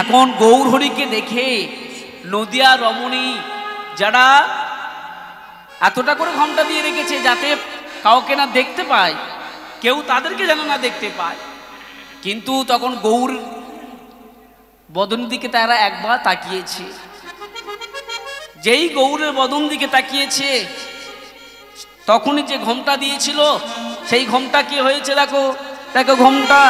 এখন গৌরহরিকে দেখে নদিয়া রমণী যারা এতটা করে ঘোমটা দিয়ে রেখেছে যাতে কাউকে না দেখতে পায়, কেউ তাদেরকে যেন না দেখতে পায়, কিন্তু তখন গৌর বদন দিকে তারা একবার তাকিয়েছে। যেই গৌরের বদন দিকে তাকিয়েছে তখনই যে ঘোমটা দিয়েছিল সেই ঘোমটা কি হয়েছে দেখো, দেখো ঘোমটা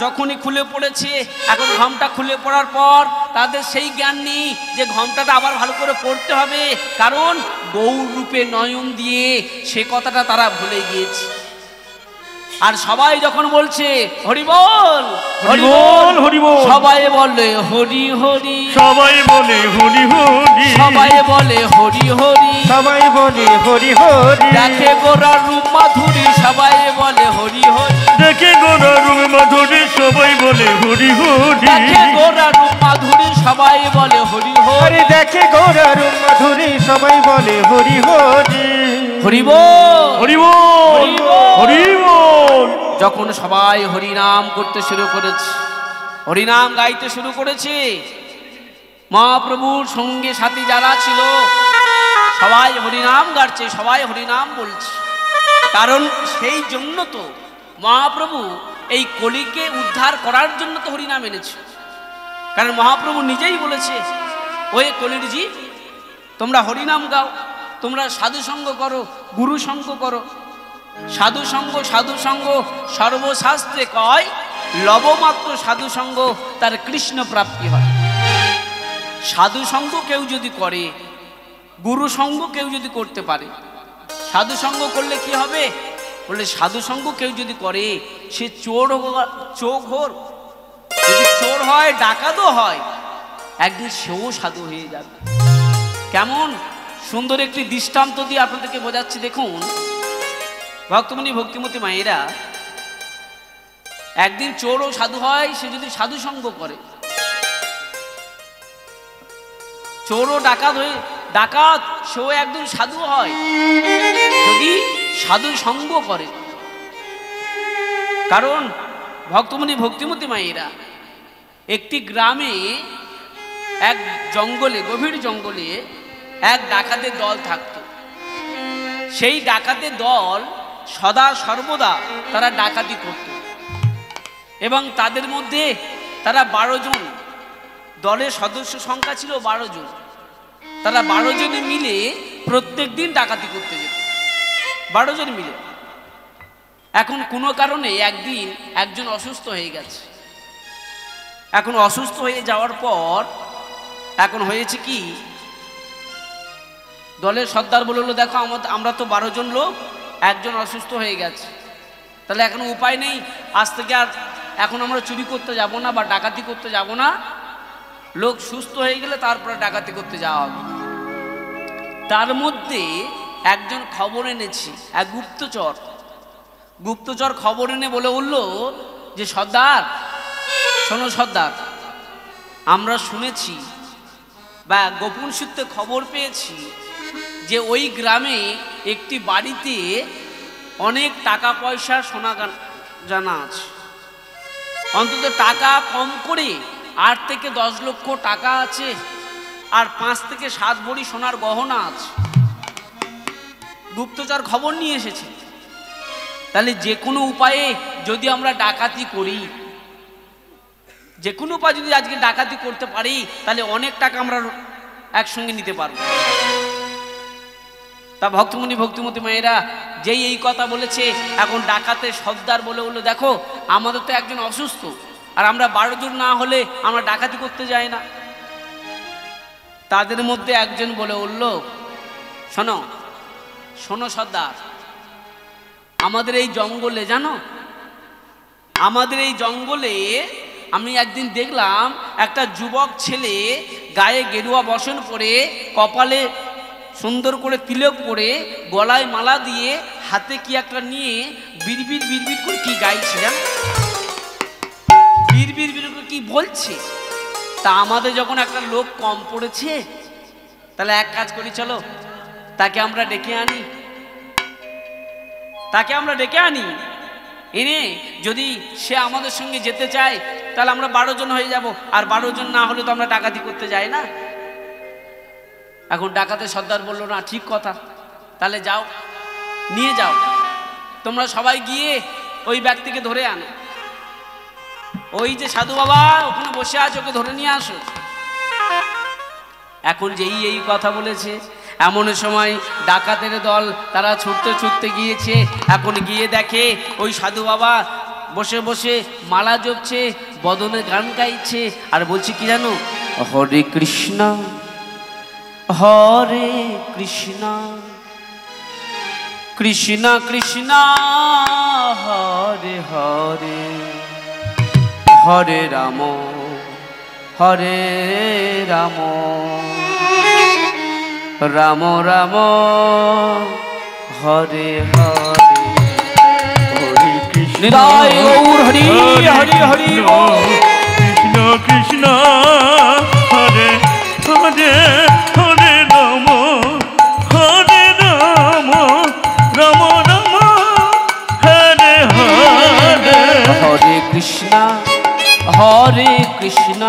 যখনই খুলে পড়েছে। এখন ঘোমটা খুলে পড়ার পর তাদের সেই জ্ঞান নেই যে ঘোমটাটা আবার ভালো করে পড়তে হবে, কারণ গৌর রূপে নয়ন দিয়ে সে কথাটা তারা ভুলে গিয়েছে। আর সবাই যখন বলছে হরি বল হরি বল হরি বল, সবাই বলে হরি হরি, সবাই বলে হরি হরি, সবাই বলে হরি হরি, সবাই বলে হরি হরি। দেখে গোরার রূপ মাধুরী সবাই বলে হরি হরি, দেখে গোরার রূপ মাধুরী সবাই বলে হরি হরি, দেখে গোরার রূপ মাধুরী সবাই বলে হরি হরি, দেখে গোরার রূপ মাধুরী সবাই বলে হরি হরি, হরি বল হরি বল হরি বল। যখন সবাই হরিনাম করতে শুরু করেছে, হরিনাম গাইতে শুরু করেছে, মহাপ্রভুর সঙ্গে সাথী যারা ছিল সবাই হরিনাম গাচ্ছে, সবাই হরিনাম বলছে। কারণ সেই জন্য তো মহাপ্রভু এই কলিকে উদ্ধার করার জন্য তো হরিনাম এনেছে। কারণ মহাপ্রভু নিজেই বলেছে, ওই কলির জি তোমরা হরিনাম গাও, তোমরা সাধু সঙ্গ করো, গুরু সঙ্গ করো। সাধু সঙ্গ সর্বশাস্ত্রে কয় লবমাত্র সাধু সঙ্গ তার কৃষ্ণ প্রাপ্তি হয়। সাধু সঙ্গ কেউ যদি করে, গুরু সঙ্গ কেউ যদি করতে পারে, সাধু সঙ্গ করলে কি হবে বলে, সাধু সঙ্গ কেউ যদি করে সে চোর হোক, যদি চোর হয় ডাকাতও হয় একদিন সেও সাধু হয়ে যাবে। কেমন সুন্দর একটি দৃষ্টান্ত দিয়ে আপনাদেরকে বোঝাচ্ছি। দেখুন ভক্তমণি ভক্তিমতী মায়েরা, একদিন চোরও সাধু হয় সে যদি সাধু সঙ্গ করে, চোরও ডাকাত সেও একদিন সাধু হয় যদি সাধু সঙ্গ করে। কারণ ভক্তমণি ভক্তিমতী মায়েরা, একটি গ্রামে এক জঙ্গলে, গভীর জঙ্গলে এক ডাকাতের দল থাকত। সেই ডাকাতের দল সদা সর্বদা তারা ডাকাতি করত এবং তাদের মধ্যে তারা 12 জন, দলের সদস্য সংখ্যা ছিল 12 জন। তারা 12 জনে মিলে প্রত্যেক দিন ডাকাতি করতে যেত, 12 জন মিলে। এখন কোনো কারণে একদিন একজন অসুস্থ হয়ে গেছে। এখন অসুস্থ হয়ে যাওয়ার পর এখন হয়েছে কি, দলের সর্দার বলল, দেখো আমরা তো 12 জন লোক, একজন অসুস্থ হয়ে গেছে, তাহলে এখন উপায় নেই, আজ থেকে আর এখন আমরা চুরি করতে যাব না বা ডাকাতি করতে যাব না, লোক সুস্থ হয়ে গেলে তারপরে ডাকাতি করতে যাওয়া হবে। তার মধ্যে একজন খবর এনেছি, এক গুপ্তচর খবর এনে বলে উঠল যে সর্দার শোনো সর্দার, আমরা শুনেছি বা গোপন সূত্রে খবর পেয়েছি যে ওই গ্রামে একটি বাড়িতে অনেক টাকা পয়সা সোনা জানা আছে, অন্তত টাকা কম করে 8 থেকে 10 লক্ষ টাকা আছে, আর 5 থেকে 7 ভরি সোনার গহনা আছে। গুপ্তচর খবর নিয়ে এসেছে। তাহলে যে কোনো উপায়ে যদি আমরা ডাকাতি করি, যে কোনো উপায় যদি আজকে ডাকাতি করতে পারি, তাহলে অনেক টাকা আমরা একসঙ্গে নিতে পারবো। তা ভক্তমণি ভক্তিমতী মায়েরা যেই এই কথা বলেছে, এখন ডাকাতের সর্দার বলে বললো, দেখো আমাদের তো একজন অসুস্থ, আর আমরা 12 জন না হলে আমরা ডাকাতি করতে যাই না। তাদের মধ্যে একজন বলে উঠল, শোনো শোনো সর্দার, আমাদের এই জঙ্গলে জানো, আমাদের এই জঙ্গলে আমি একদিন দেখলাম একটা যুবক ছেলে গায়ে গেরুয়া বসন পরে, কপালে সুন্দর করে তিলক পরে, গলায় মালা দিয়ে, হাতে কি একটা নিয়ে বিড়বিড় বিড়বিড় করে কি গাইছে জানো, বিড়বিড় বিড়বিড় করে কি বলছে। তা আমাদের যখন একটা লোক কম পড়েছে, তাহলে এক কাজ করি, চলো তাকে আমরা ডেকে আনি, এনে যদি সে আমাদের সঙ্গে যেতে চায় তাহলে আমরা 12 জন হয়ে যাব, আর 12 জন না হলে তো আমরা ডাকাতি করতে যাই না। এখন ডাকাতের সর্দার বললো, না ঠিক কথা, তাহলে যাও, নিয়ে যাও, তোমরা সবাই গিয়ে ওই ব্যক্তিকে ধরে আনো। ওই যে সাধু বাবা ওখানে বসে আছে, ওকে ধরে নিয়ে আসো। এখন যেই এই কথা বলেছে, এমন সময় ডাকাতের দল তারা ছুটতে ছুটতে গিয়েছে। এখন গিয়ে দেখে ওই সাধু বাবা বসে বসে মালা জপছে, বদনে গান গাইছে, আর বলছে কি জানো, হরে কৃষ্ণ হরে কৃষ্ণ কৃষ্ণ কৃষ্ণ হরে হরে হরে রাম হরে রাম রাম রাম হরে হরে। হরে কৃষ্ণ নিতাই গৌর হরি হরি হরি বল। কৃষ্ণ কৃষ্ণ হরে হরে হরে রাম হরে রাম রাম রাম হরে হরে। হরে কৃষ্ণ হরে কৃষ্ণ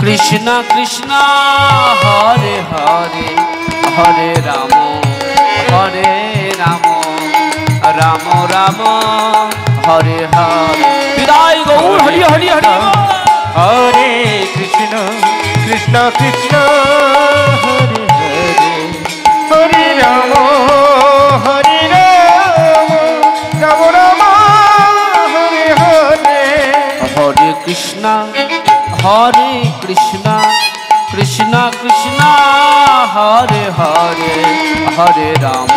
কৃষ্ণ কৃষ্ণ হরে হরে হরে রাম হরে রাম রাম রাম হরে হরে। বিদায় গৌর হরি হরি হরি। হরে কৃষ্ণ কৃষ্ণ কৃষ্ণ হরে হরে হরে রাম হরে রাম রাম রাম হরে হরে। হরে কৃষ্ণ হরে কৃষ্ণ কৃষ্ণ কৃষ্ণ হরে হরে হরে রাম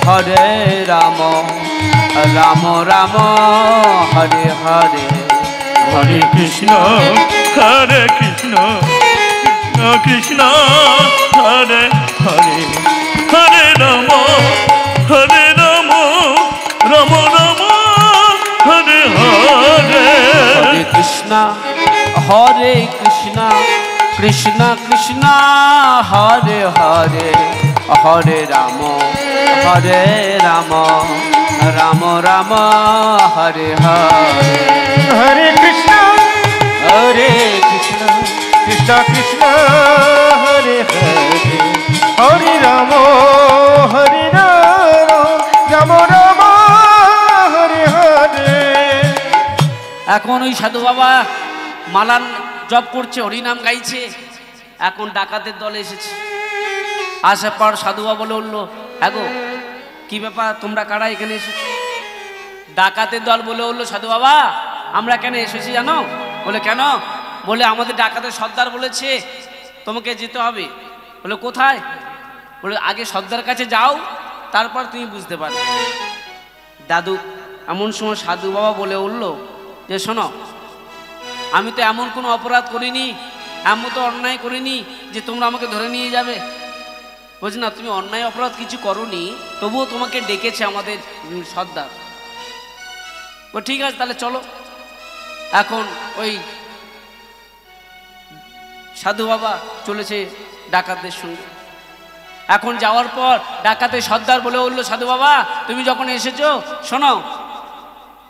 হরে রাম রাম রাম হরে হরে। হরে কৃষ্ণ হরে কৃষ্ণ কৃষ্ণ কৃষ্ণ হরে হরে হরে রাম হরে রাম রাম রাম হরে হরে। হরে কৃষ্ণ হরে কৃষ্ণ কৃষ্ণ কৃষ্ণ হরে হরে হরে রাম হরে রাম রাম রাম হরে হরে। হরে কৃষ্ণ হরে কৃষ্ণ কৃষ্ণ কৃষ্ণ হরে হরে হরে রাম হরে রাম রাম রাম হরে হরে। এখন ওই সাধু বাবা মালান জপ করছে, হরিনাম গাইছে। এখন ডাকাতের দল এসেছে। আসার পর সাধু বাবা বলে উঠলো, হ্যাঁ গো কি ব্যাপার, তোমরা কারা এখানে এসেছো? ডাকাতের দল বলে উঠলো, সাধু বাবা আমরা কেন এসেছি জানো? বলে কেন? বলে আমাদের ডাকাতের সর্দার বলেছে তোমাকে যেতে হবে। বলে কোথায়? বলে আগে সর্দার কাছে যাও, তারপর তুমি বুঝতে পারবে। দাদু এমন সময় সাধু বাবা বলে উঠলো যে শোনো, আমি তো এমন কোনো অপরাধ করিনি, এমন তো অন্যায় করিনি যে তোমরা আমাকে ধরে নিয়ে যাবে। বলছি না, তুমি অন্যায় অপরাধ কিছু করোনি, তবুও তোমাকে ডেকেছে আমাদের সর্দার। ও ঠিক আছে, তাহলে চলো। এখন ওই সাধু বাবা চলেছে ডাকাতদের সঙ্গে। এখন যাওয়ার পর ডাকাতের সর্দার বলে উঠলো, সাধু বাবা তুমি যখন এসেছো, শোনো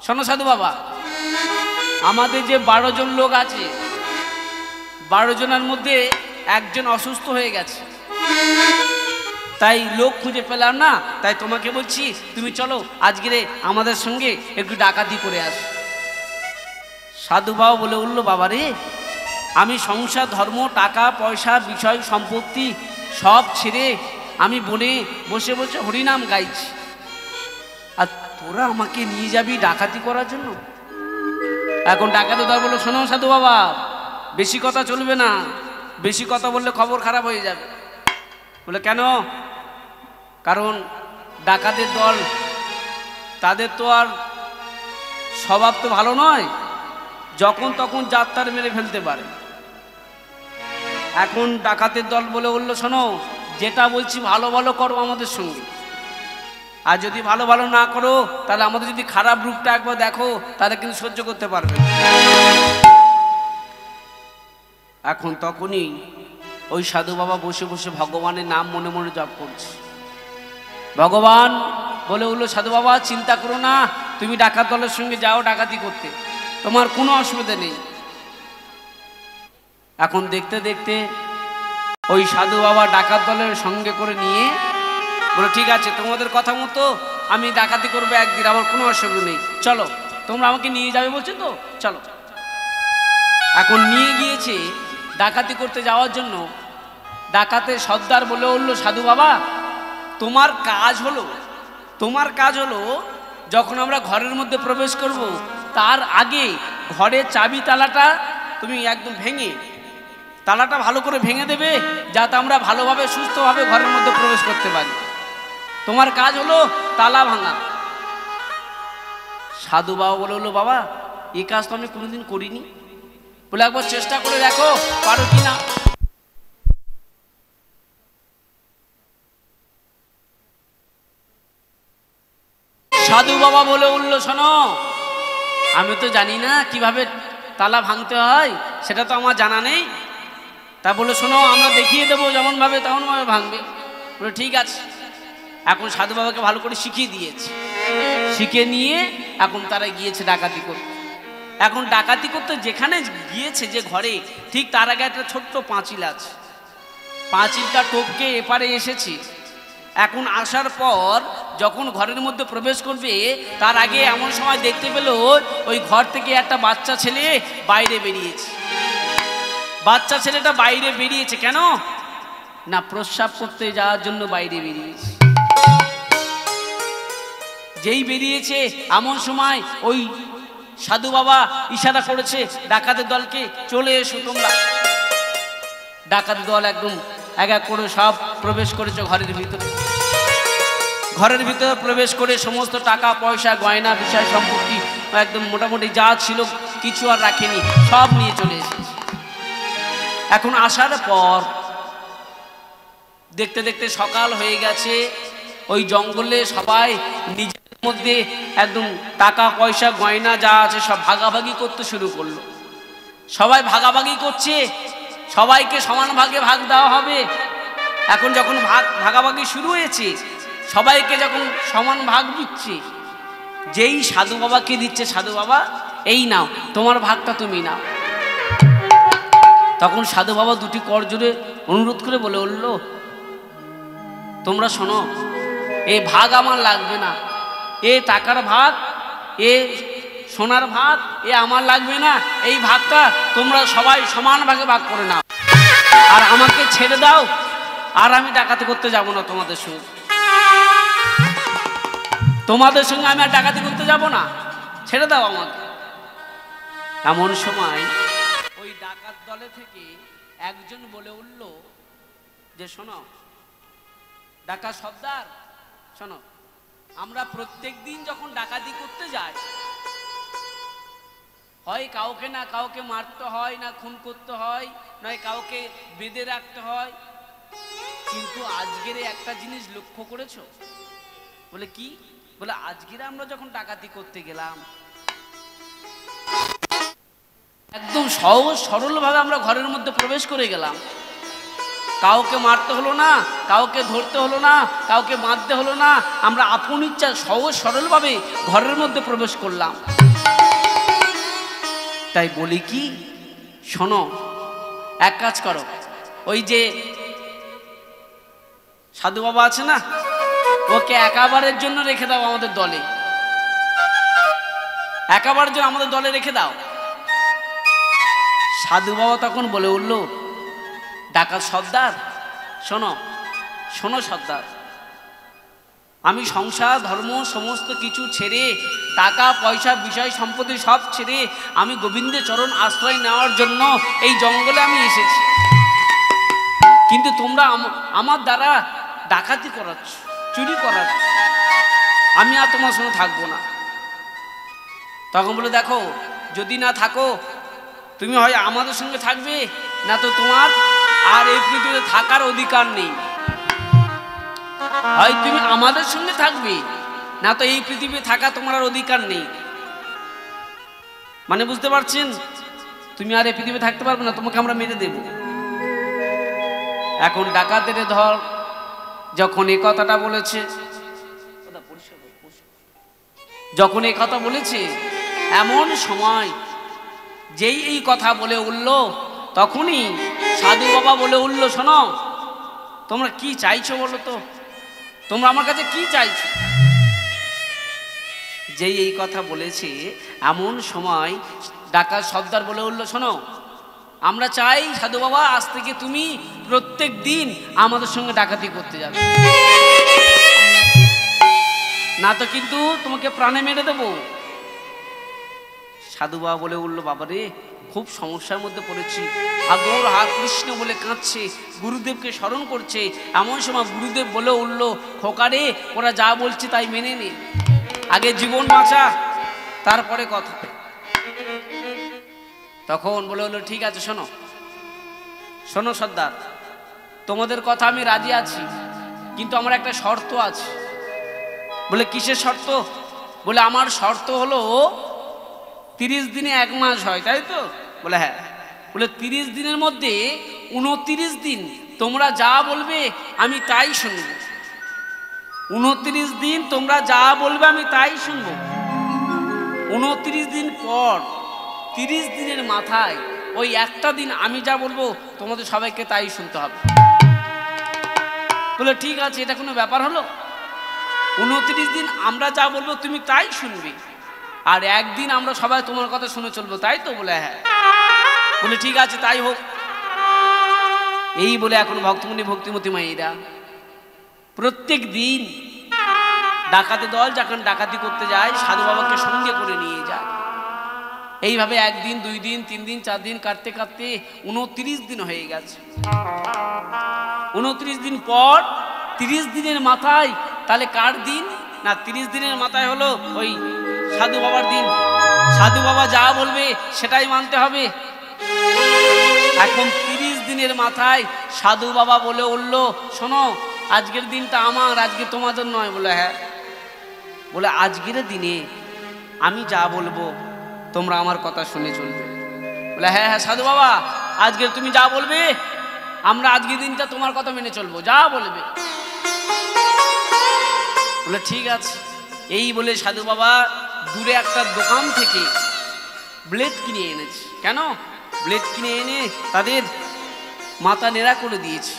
শোনো সাধু বাবা, আমাদের যে 12 জন লোক আছে, 12 জনের মধ্যে একজন অসুস্থ হয়ে গেছে, তাই লোক খুঁজে পেলাম না, তাই তোমাকে বলছি তুমি চলো আজকে আমাদের সঙ্গে একটু ডাকাতি করে আস। সাধু বাবা বলে উঠলো, বাবা রে, আমি সংসার ধর্ম টাকা পয়সা বিষয় সম্পত্তি সব ছেড়ে আমি বনে বসে বসে হরিনাম গাইছি, আর তোরা আমাকে নিয়ে যাবি ডাকাতি করার জন্য? এখন ডাকাতে দল বললো, শোনো সাধু বাবা, বেশি কথা চলবে না, বেশি কথা বললে খবর খারাপ হয়ে যাবে। বলে কেন? কারণ ডাকাতের দল তাদের তো আর স্বভাব তো ভালো নয়, যখন তখন যাত্রার মেরে ফেলতে পারে। এখন ডাকাতের দল বলে উঠলো, শোনো যেটা বলছি ভালো ভালো করো আমাদের সঙ্গে, আর যদি ভালো ভালো না করো তাহলে আমাদের যদি খারাপ রূপটা একবার দেখো তাহলে কিন্তু সহ্য করতে পারবে। এখন তখনই ওই সাধু বাবা বসে বসে ভগবানের নাম মনে মনে জপ করছে। ভগবান বলে উঠলো, সাধু বাবা চিন্তা করো না, তুমি ডাকাত দলের সঙ্গে যাও ডাকাতি করতে, তোমার কোনো অসুবিধা নেই। এখন দেখতে দেখতে ওই সাধু বাবা ডাকাত দলের সঙ্গে করে নিয়ে বলে, ঠিক আছে তোমাদের কথা মতো আমি ডাকাতি করবো একদিন, আমার কোনো অসুবিধা নেই, চলো তোমরা আমাকে নিয়ে যাবে বলছো তো, চলো। এখন নিয়ে গিয়েছে ডাকাতি করতে যাওয়ার জন্য। ডাকাতের সর্দার বলে উঠল, সাধু বাবা তোমার কাজ হলো যখন আমরা ঘরের মধ্যে প্রবেশ করব তার আগে ঘরের চাবি তালাটা তুমি একদম ভেঙে, তালাটা ভালো করে ভেঙে দেবে, যাতে আমরা ভালোভাবে সুস্থভাবে ঘরের মধ্যে প্রবেশ করতে পারি। তোমার কাজ হলো তালা ভাঙা। সাধু বাবা বলে হলো, বাবা এই কাজ তো আমি কোনোদিন করিনি, বলে একবার চেষ্টা করে দেখো পারো কি না। সাধু বাবা বলে উঠল, শোনো আমি তো জানি না কিভাবে তালা ভাঙতে হয়, সেটা তো আমার জানা নেই। তা বলে শোনো আমরা দেখিয়ে দেবো যেমন ভাবে তেমন ভাবে ভাঙবে। বলে ঠিক আছে। এখন সাধু বাবাকে ভালো করে শিখিয়ে দিয়েছে, শিখে নিয়ে এখন তারা গিয়েছে ডাকাতি করতে। এখন ডাকাতি করতে যেখানে গিয়েছে যে ঘরে, ঠিক তার আগে একটা ছোট্ট পাঁচিল আছে, পাঁচিলটা টপকে এপারে এসেছে। এখন আসার পর যখন ঘরের মধ্যে প্রবেশ করবে তার আগে এমন সময় দেখতে পেল ওই ঘর থেকে একটা বাচ্চা ছেলে বাইরে বেরিয়েছে। বাচ্চা ছেলেটা বাইরে বেরিয়েছে কেন না, প্রস্রাব করতে যাওয়ার জন্য বাইরে বেরিয়েছে। যেই বেরিয়েছে এমন সময় ওই সাধু বাবা ইশারা করেছে ডাকাতের দলকে, চলে এসো তোমরা। ডাকাতের দল একদম এক এক করে সব প্রবেশ করেছে ঘরের ভিতরে। ঘরের ভিতরে প্রবেশ করে সমস্ত টাকা পয়সা গয়না বিষয় সম্পত্তি একদম মোটামুটি যা ছিল কিছু আর রাখেনি, সব নিয়ে চলে এসেছে। এখন আসার পর দেখতে দেখতে সকাল হয়ে গেছে। ওই জঙ্গলে সবাই নিজের মধ্যে একদম টাকা পয়সা গয়না যা আছে সব ভাগাভাগি করতে শুরু করলো। সবাই ভাগাভাগি করছে, সবাইকে সমান ভাগে ভাগ দেওয়া হবে। এখন যখন ভাগাভাগি শুরু হয়েছে, সবাইকে যখন সমান ভাগ দিচ্ছে, যেই সাধু বাবাকে দিচ্ছে, সাধু বাবা এই নাও তোমার ভাগটা তুমি নাও। তখন সাধু বাবা দুটি কর জোরে অনুরোধ করে বলে উঠল, তোমরা শোনো, এই ভাগ আমার লাগবে না, এ টাকার ভাগ, এ সোনার ভাগ, এ আমার লাগবে না। এই ভাগটা তোমরা সবাই সমান ভাগে ভাগ করে নাও, আর আমাকে ছেড়ে দাও, আর আমি ডাকাতি করতে যাব না তোমাদের সঙ্গে। তোমাদের সঙ্গে আমি আর ডাকাতি করতে যাব না, ছেড়ে দাও আমাকে। এমন সময় ওই ডাকাত দলে থেকে একজন বলে উঠল যে, শোনো ডাকাত সর্দার, শোনো আমরা প্রত্যেক দিন যখন ডাকাতি করতে যাই, হয় কাউকে না কাউকে মারতে হয়, না খুন করতে হয়, নয় কাউকে বেঁধে রাখতে হয়, কিন্তু আজকের একটা জিনিস লক্ষ্য করেছো? বলে কি? বলে আজকের আমরা যখন ডাকাতি করতে গেলাম একদম সহজ সরল ভাবে আমরা ঘরের মধ্যে প্রবেশ করে গেলাম, কাউকে মারতে হলো না, কাউকে ধরতে হলো না, কাউকে মারতে হলো না, আমরা আপন ইচ্ছা সহজ সরল ভাবে ঘরের মধ্যে প্রবেশ করলাম। তাই বলি কি, শোনো এক কাজ করো, ওই যে সাধু বাবা আছে না, ওকে একাবারের জন্য রেখে দাও আমাদের দলে, একাবারের জন্য আমাদের দলে রেখে দাও। সাধু বাবা তখন বলে উঠল, ডাকাত সর্দার শোনো, শোনো সর্দার, আমি সংসার ধর্ম সমস্ত কিছু ছেড়ে, টাকা পয়সা বিষয় সম্পত্তি সব ছেড়ে আমি গোবিন্দের চরণ আশ্রয় নেওয়ার জন্য এই জঙ্গলে আমি এসেছি, কিন্তু তোমরা আমার দ্বারা ডাকাতি করাচ্ছ, চুরি করাচ্ছ, আমি আর তোমার সঙ্গে থাকবো না। তখন বলে, দেখো যদি না থাকো তুমি হয় আমাদের সঙ্গে থাকবে, না তো তোমার আর এই পৃথিবীতে থাকার অধিকার নেই। হয় তুমি আমাদের সঙ্গে থাকবে, না তো এই পৃথিবীতে থাকা তোমার আর অধিকার নেই। মানে বুঝতে পারছেন, তুমি আর এই পৃথিবীতে থাকতে পারবে না, তোমাকে আমরা মেরে দেব। এখন ডাকাতের ধর যখন এই কথাটা বলেছে, যখন এই কথা বলেছে, এমন সময় যেই এই কথা বলে উঠল তখনই সাধু বাবা বলে উঠল, শোনো তোমরা কি চাইছো বলো তো, তোমরা আমার কাছে কি চাইছো? যেই এই কথা বলেছে এমন সময় ডাকাত সর্দার বলে উঠল, শোনো আমরা চাই সাধু বাবা আজ থেকে তুমি প্রত্যেক দিন আমাদের সঙ্গে ডাকাতি করতে যাবে, না তো কিন্তু তোমাকে প্রাণে মেরে দেবো। সাধু বাবা বলে উঠল, বাবা রে খুব সমস্যার মধ্যে পড়েছি, আগর হা কৃষ্ণ বলে কাঁদছে, গুরুদেবকে স্মরণ করছে। এমন সময় গুরুদেব বলে উঠল, খোকারে ওরা যা বলছে তাই মেনে নে, আগে জীবন বাঁচা তারপরে কথা। তখন বলে হলো, ঠিক আছে শোনো শোনো সর্দার, তোমাদের কথা আমি রাজি আছি, কিন্তু আমার একটা শর্ত আছে। বলে কিসের শর্ত? বলে আমার শর্ত হলো 30 দিনে 1 মাস হয়, তাই তো? বলে হ্যাঁ। বলে 30 দিনের মধ্যে 29 দিন তোমরা যা বলবে আমি তাই শুনবো, 29 দিন তোমরা যা বলবে আমি তাই শুনবো। 29 দিন পর 30 দিনের মাথায় ওই একটা দিন আমি যা বলবো তোমাদের সবাইকে তাই শুনতে হবে। বলে ঠিক আছে, এটা কোনো ব্যাপার হলো? 29 দিন আমরা যা বলবো তুমি তাই শুনবে, আর একদিন আমরা সবাই তোমার কথা শুনে চলবো, তাই তো? বলে হ্যাঁ। বলে ঠিক আছে তাই হোক। এই বলে এখন ভক্তমণি ভক্তিমতী মায়েরা প্রত্যেক দিন ডাকাতি দল যখন ডাকাতি করতে যায় সাধু বাবাকে সঙ্গে করে নিয়ে যায়। এইভাবে 1 দিন 2 দিন 3 দিন 4 দিন কাটতে কাটতে 29 দিন হয়ে গেছে। 29 দিন পর 30 দিনের মাথায়, তাহলে কার দিন? না 30 দিনের মাথায় হলো ওই সাধু বাবার দিন। সাধু বাবা যা বলবে সেটাই মানতে হবে। এখন 30 দিনের মাথায় সাধু বাবা বলে উঠল, শোনো আজকের দিনটা আমার, আজকে তোমাদের নয়। বলে হ্যাঁ। বলে আজকের দিনে আমি যা বলবো তোমরা আমার কথা শুনে চলবে। বলে হ্যাঁ হ্যাঁ সাধু বাবা, আজকের তুমি যা বলবে আমরা আজকের দিনটা তোমার কথা মেনে চলবো, যা বলবে। বলে ঠিক আছে। এই বলে সাধু বাবা দূরে একটা দোকান থেকে ব্লেড কিনে এনেছে। কেন? ব্লেড কিনে এনে তাদের মাথা নেড়া করে দিয়েছে,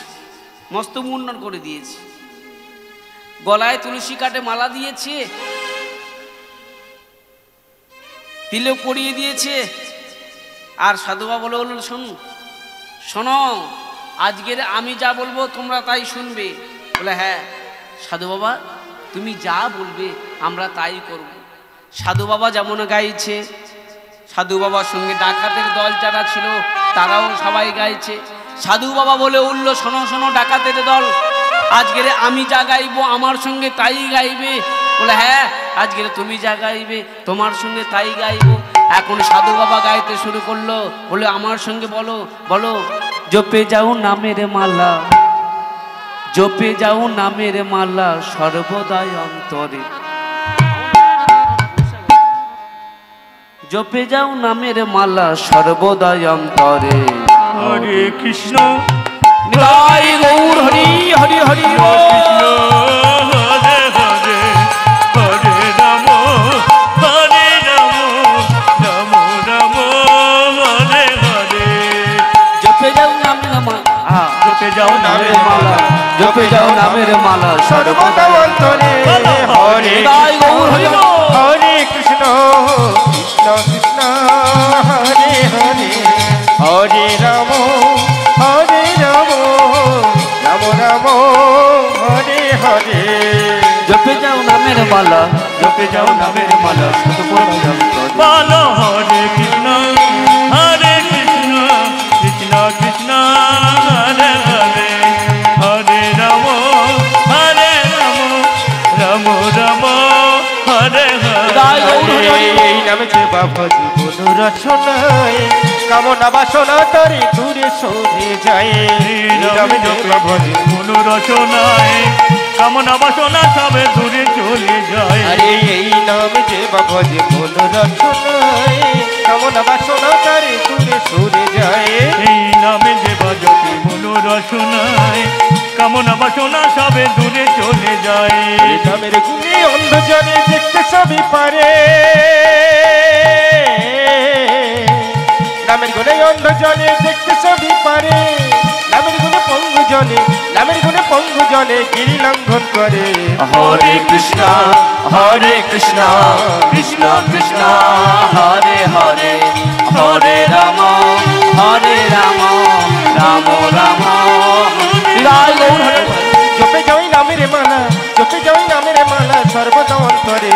মস্ত মুন্ডন করে দিয়েছে, গলায় তুলসী কাঠে মালা দিয়েছে, তিলক পরিয়ে দিয়েছে। আর সাধু বাবা বলে বলল, শোনো আজকের আমি যা বলবো তোমরা তাই শুনবে। বলে হ্যাঁ সাধু বাবা তুমি যা বলবে আমরা তাই করব। সাধু বাবা যেমন গাইছে, সাধু বাবার সঙ্গে ডাকাতের দল যারা ছিল তারাও সবাই গাইছে। সাধু বাবা বলে উঠল, শোনো শোনো ডাকাতের দল, আজকের আমি যা গাইবো আমার সঙ্গে তাই গাইবে। বলে হ্যাঁ আজকের তুমি যা গাইবে তোমার সঙ্গে তাই গাইবো। এখন সাধু বাবা গাইতে শুরু করলো। বলে আমার সঙ্গে বলো, বলো জপে যাও নামের মালা, জপে যাও নামের মালা সর্বদাই অন্তরে, জপে যাও নামের মালা সর্বদাই অন্তরে। হরে কৃষ্ণ নিতাই গৌর হরি হরি হরি কৃষ্ণ হরে হরে হরে রাম হরে রাম রাম রাম হরে হরে। জপে যাও নামের মালা, জপে যাও নামের মালা, জপে যাও নামের মালা সর্বদা অন্তরে। হরে নিতাই গৌর হরি হরে কৃষ্ণ কৃষ্ণ কৃষ্ণ হরে হরে হরে রাম হরে রাম রাম রাম হরে হরে। জপে যাও নামের মালা, জপে যাও নামের মালা সর্বদাই অন্তরে। বলো হরে কৃষ্ণ কৃষ্ণ কৃষ্ণ কৃষ্ণ হরে হরে হরে রাম রাম রাম হরে হরে। এই নামে যে বাবা জীবন রচনায় কামনা বাসনা তারি দূরে সরে যায়। এই নামে যে বাবা জীবন রচনায় কামনা বাসনা সবে দূরে চলে যায়। আরে এই নামে যে বাবা জীবন রচনায় কামনা বাসনা তারি দূরে সরে যায়। এই নামে যে বাবা জীবন রচনায় কামনা বাসনা সবে দূরে চলে যায়। এই নামের গুণে অন্ধ জানে দেখতে সবই পারে। নামের গুণে অন্ধ জলে দেখতে সবই পারে নামের গুণে পঙ্গু জলে নামের গুণে পঙ্গু জলে গিরি লঙ্ঘন করে হরে কৃষ্ণ কৃষ্ণ কৃষ্ণ হরে হরে হরে রাম রাম রাম হৃদয় গৌর হরে জপে যাই নামের মালা জপে যাই নামের মালা সর্বদা অন্তরে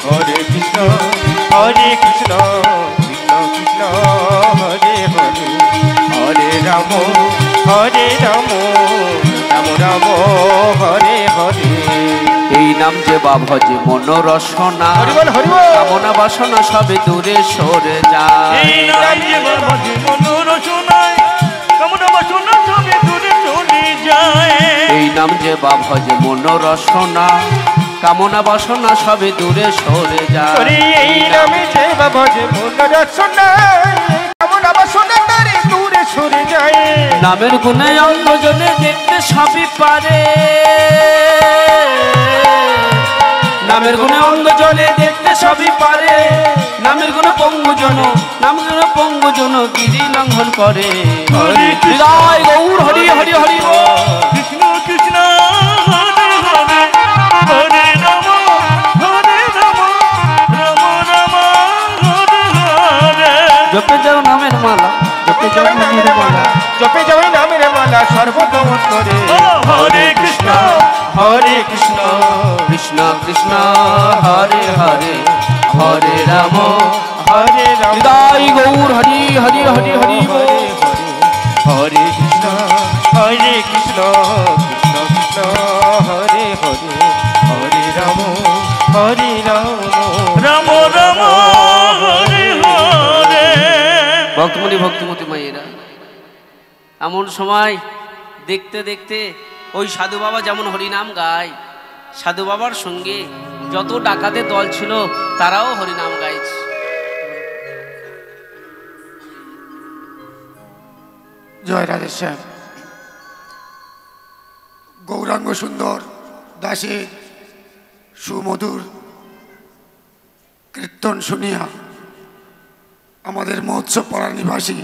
হরে কৃষ্ণ কৃষ্ণ কৃষ্ণ হরে হরে হরে রাম রাম রাম হরে হরে এই নাম যে বা ভজে মনোরসনা হরিবল হরিবল কামনা বাসনা সবে দূরে সরে যায় এই নাম যে বা ভজে মনোরসনা কামনা বাসনা সবে দূরে চলে যায় এই নাম যে বা ভজে মনোরসনা কামনা বাসনা সবে দূরে সরে যায় এই নামে যে বা ভজে মনোরসনা কামনা বাসনা তারে দূরে সরে যায় নামের গুণে অন্ধজনে দেখতে সবই পারে নামের গুণে অন্ধজনে দেখতে সবই পারে নামের গুণে পঙ্গুজন নামের গুণে পঙ্গুজন গিরি লঙ্ঘন করে হৃদয় গৌর হরি হরি হরি কৃষ্ণ কৃষ্ণ হরে হরে হরে রাম রাম রাম হরে হরে জপে যাও নামের মালা জপে যাও নামের মালা জপে যাও নামের মালা সর্বদম করে হরে কৃষ্ণ কৃষ্ণ কৃষ্ণ হরে হরে হরে রাম হৃদয় গৌর হরি হরি হরি হরি হরে কৃষ্ণ কৃষ্ণ কৃষ্ণ হরে হরে হরে রাম রাম রাম হরে হরে ভক্তিমতী মায়েরা এমন সময় দেখতে দেখতে ওই সাধু বাবা যেমন হরিনাম গায় সাধু বাবার সঙ্গে যত ডাকাতের দল ছিল তারাও হরিনাম গাইছে জয় রাধেশ্যাম গৌরাঙ্গ সুন্দর দাসের সুমধুর কীর্তন শুনিয়া আমাদের মহোৎসব পাড়ার নিবাসী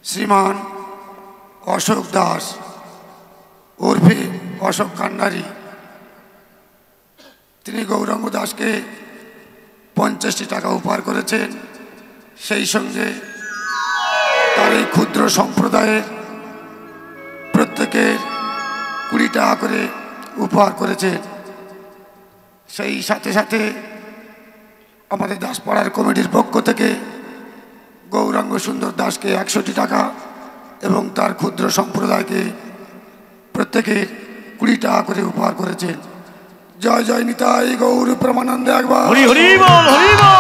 শ্রীমান অশোক দাস ওরফে অশোক কান্ডারি তিনি গৌরাঙ্গ দাসকে 50টি টাকা উপহার করেছেন সেই সঙ্গে তার এই ক্ষুদ্র সম্প্রদায়ের প্রত্যেকের 20 টাকা করে উপহার করেছেন সেই সাথে সাথে আমাদের দাসপাড়ার কমিটির পক্ষ থেকে গৌরাঙ্গ সুন্দর দাসকে 100টি টাকা এবং তার ক্ষুদ্র সম্প্রদায়কে প্রত্যেকের 20 টাকা করে উপহার করেছেন জয় জয় নিতাই গৌর প্রেমানন্দে একবার হরি হরি বল হরি বল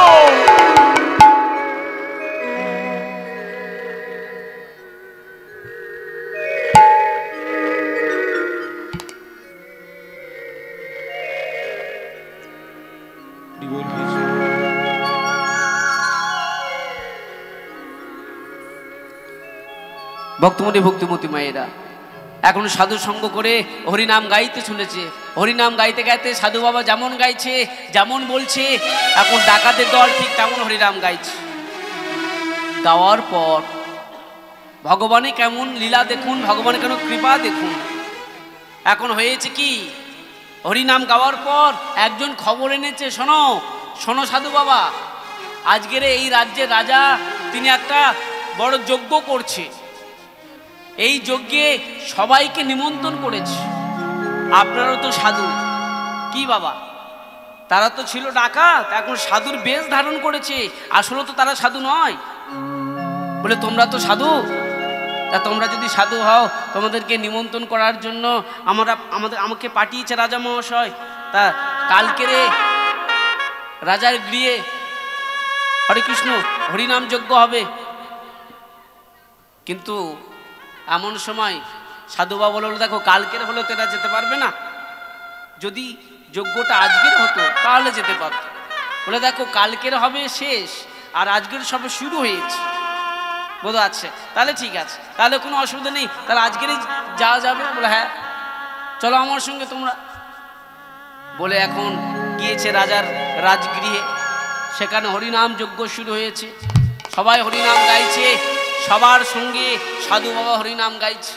ভক্তিমতী মায়েরা এখন সাধু সঙ্গ করে হরিনাম গাইতে শুনেছে হরিনাম গাইতে গাইতে সাধু বাবা যেমন গাইছে যেমন বলছে এখন ডাকাতের দল ঠিক তেমন হরিনাম গাইছে গাওয়ার পর ভগবানের কেমন লীলা দেখুন ভগবানের কেন কৃপা দেখুন এখন হয়েছে কি হরিনাম গাওয়ার পর একজন খবর এনেছে শোনো শোনো সাধু বাবা আজকের এই রাজ্যের রাজা তিনি একটা বড় যজ্ঞ করছে এই যজ্ঞে সবাইকে নিমন্ত্রণ করেছে আপনারাও তো সাধু কি বাবা তারা তো ছিল ডাকাত এখন সাধুর বেশ ধারণ করেছে আসলে তো তারা সাধু নয় বলে তোমরা তো সাধু তা তোমরা যদি সাধু হও তোমাদেরকে নিমন্ত্রণ করার জন্য আমাকে পাঠিয়েছে রাজা মহাশয় তা কালকেরে রাজার গৃহে হরে কৃষ্ণ হরিনাম যজ্ঞ হবে কিন্তু এমন সময় সাধু বাবা বলল দেখো কালকের হলে তো এরা যেতে পারবে না যদি যজ্ঞটা আজকের হতো তাহলে যেতে পারত বলে দেখো কালকের হবে শেষ আর আজকের সবে শুরু হয়েছে বোঝা আছে তাহলে ঠিক আছে তাহলে কোনো অসুবিধা নেই তাহলে আজকেরই যাওয়া যাবে বলে হ্যাঁ চলো আমার সঙ্গে তোমরা বলে এখন গিয়েছে রাজার রাজগৃহে সেখানে হরিনাম যজ্ঞ শুরু হয়েছে সবাই হরিনাম গাইছে, সবার সঙ্গে সাধু বাবা হরিনাম গাইছে।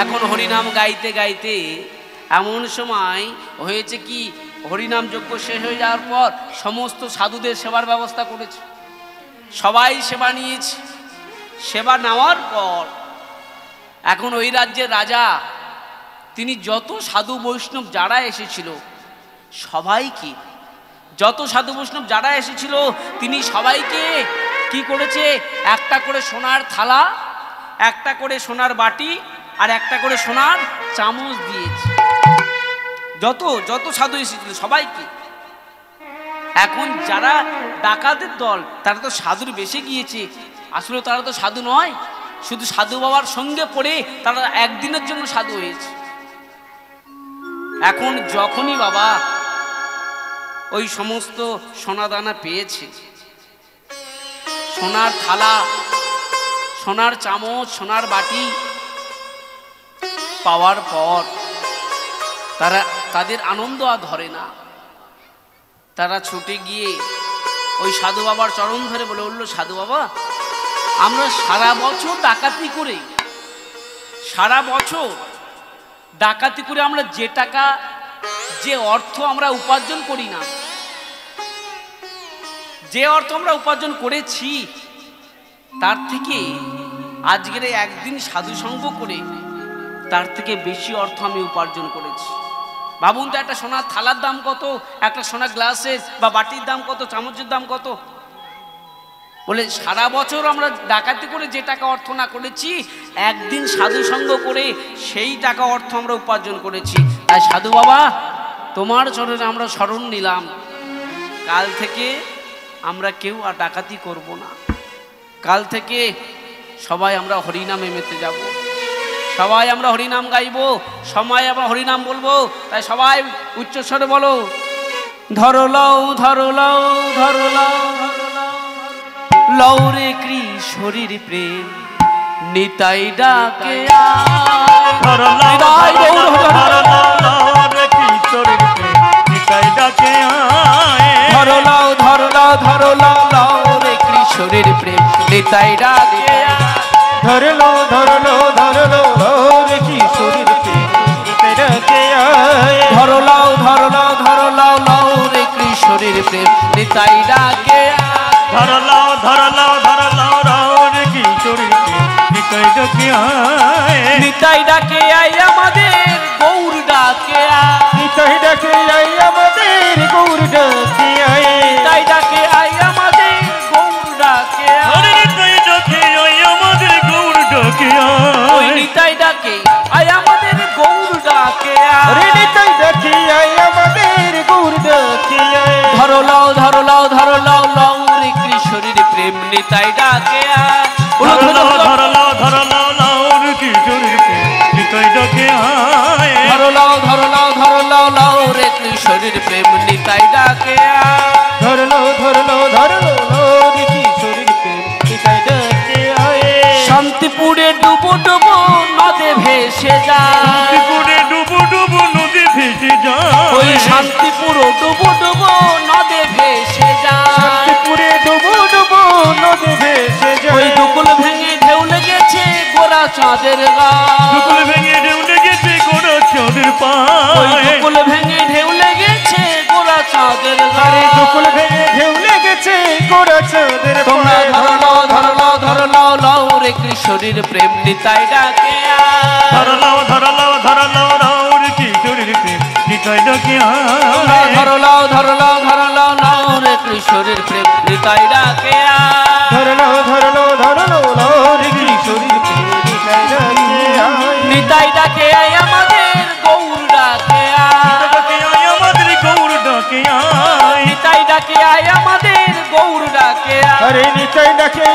এখন হরিনাম গাইতে গাইতে এমন সময় হয়েছে কি, হরিনাম যজ্ঞ শেষ হয়ে যাওয়ার পর সমস্ত সাধুদের সেবার ব্যবস্থা করেছে, সবাই সেবা নিয়েছে। সেবা নেওয়ার পর এখন ওই রাজ্যের রাজা তিনি যত সাধু বৈষ্ণব যারা এসেছিল সবাইকে, যত সাধু বৈষ্ণব যারা এসেছিল তিনি সবাইকে কি করেছে, একটা করে সোনার থালা, একটা করে সোনার বাটি আর একটা করে সোনার চামচ দিয়েছে। যত যত সাধু এসেছিল সবাইকে। এখন যারা ডাকাতের দল তারা তো সাধুর বেশে গিয়েছে, আসলে তারা তো সাধু নয়, শুধু সাধু বাবার সঙ্গে পড়ে তারা একদিনের জন্য সাধু হয়েছে। এখন যখনই বাবা ওই সমস্ত সোনাদানা পেয়েছে, সোনার থালা, সোনার চামচ, সোনার বাটি পাওয়ার পর তারা তাদের আনন্দ আর ধরে না। তারা ছুটে গিয়ে ওই সাধু বাবার চরণ ধরে বলে উঠল, সাধু বাবা, আমরা সারা বছর ডাকাতি করে, সারা বছর ডাকাতি করে আমরা যে টাকা, যে অর্থ আমরা উপার্জন করি না, যে অর্থ আমরা উপার্জন করেছি তার থেকে আজকের একদিন সাধু সঙ্গ করে তার থেকে বেশি অর্থ আমি উপার্জন করেছি। ভাবুন তো, একটা সোনার থালার দাম কত, একটা সোনার গ্লাসের বা বাটির দাম কত, চামচের দাম কত। বলে সারা বছর আমরা ডাকাতি করে যে টাকা অর্থ না করেছি, একদিন সাধু সঙ্গ করে সেই টাকা অর্থ আমরা উপার্জন করেছি। তাই সাধু বাবা, তোমার চরণে আমরা শরণ নিলাম, কাল থেকে আমরা কেউ আর ডাকাতি করব না। কাল থেকে সবাই আমরা হরিনামে মেতে যাব, সবাই আমরা হরিনাম গাইব, সবাই আমরা হরিনাম বলবো। তাই সবাই উচ্চস্বরে বলো, ধরো লও ধরো লও ধরো লও লও রে কৃষ্ণের প্রেম নিতাই ডাকে ধরো লও ধরো লও রে কৃষ্ণের প্রেম নিতাই ডাকে ধরো লও ধরো লও ধরো লও লও রে কৃষ্ণের প্রেম নিতাই ডাকে ধরো লও ধরো লও ধরো লও রে কৃষ্ণের প্রেম নিতাই ডাকে ধরো লও ধরো লও ধরো লও লও রে কৃষ্ণের প্রেম নিতাই ডাকে ধরো লও ধরো লও ধরো লও রে কৃষ্ণের প্রেম নিতাই ডাকে নিতাই ডাকে আই আমাদের গৌর ডাকে নিতাই ডাকে আই আমাদের গৌর ডাকে নিতাই ডাকে আই আমাদের গৌর ডাকে নিতাই ডাকে আই আমাদের গৌর ডাকে ওই নিতাই ডাকে আই আমাদের গৌর ডাকে নিতাই ডাকে আই আমাদের গৌর ডাকে ধরো লও ধরো লও ধরো লও লও রে কৃষ্ণের প্রেম নিতাই ডাকে ধরো লও ধরো লও ধরো লও রে কৃষ্ণের প্রেম নিতাই ডাকে ধরো লও ধরো লও ধরো লও লও রে কৃষ্ণের প্রেম নিতাই ডাকে ধরো লও ধরো লও ধরো লও রে কৃষ্ণের প্রেম নিতাই ডাকে শান্তিপুরে ডুবো ডুবো নদে ভেসে যায়, শান্তিপুরে ডুবো ডুবো নদী ভেসে যায়, ওই শান্তিপুর ডুবো ডুবো নদে ভেসে যায়, শান্তিপুরে ডুবো ডুবো নদী ভেসে যায়, ওই দুকুল ভেঙে ঢেউ লেগেছে গোরা চাঁদের গায়ে, দুকুল ভেঙে ঢেউ লেগেছে গোরা চাঁদের ওই পায়ে, দুকুল ভেঙে ঢেউ লেগেছে গোরা চাঁদের আরে গায়ে, দুকুল ভেঙে ঢেউ লেগেছে গোরা চাঁদের তোমরা পায়ে, ধরো লও ধরো লও ধরো লও লও রে কৃষ্ণের প্রেম নিতাই ডাকে ধরো লও ধরো লও ধরো লও রে কৃষ্ণের প্রেম নিতাই ডাকে ধরো লও ধরো লও ধরো লও লও রে কৃষ্ণের প্রেম নিতাই ডাকে ধরো লও ধরো লও ধরো লও রে কৃষ্ণের প্রেম নিতাই ডাকে নিতাই ডাকে আই আমাদের গৌর ডাকে আমাদের গৌর ডাকে নিতাই ডাকে আই আমাদের গৌর ডাকে আরে নিতাই ডাকে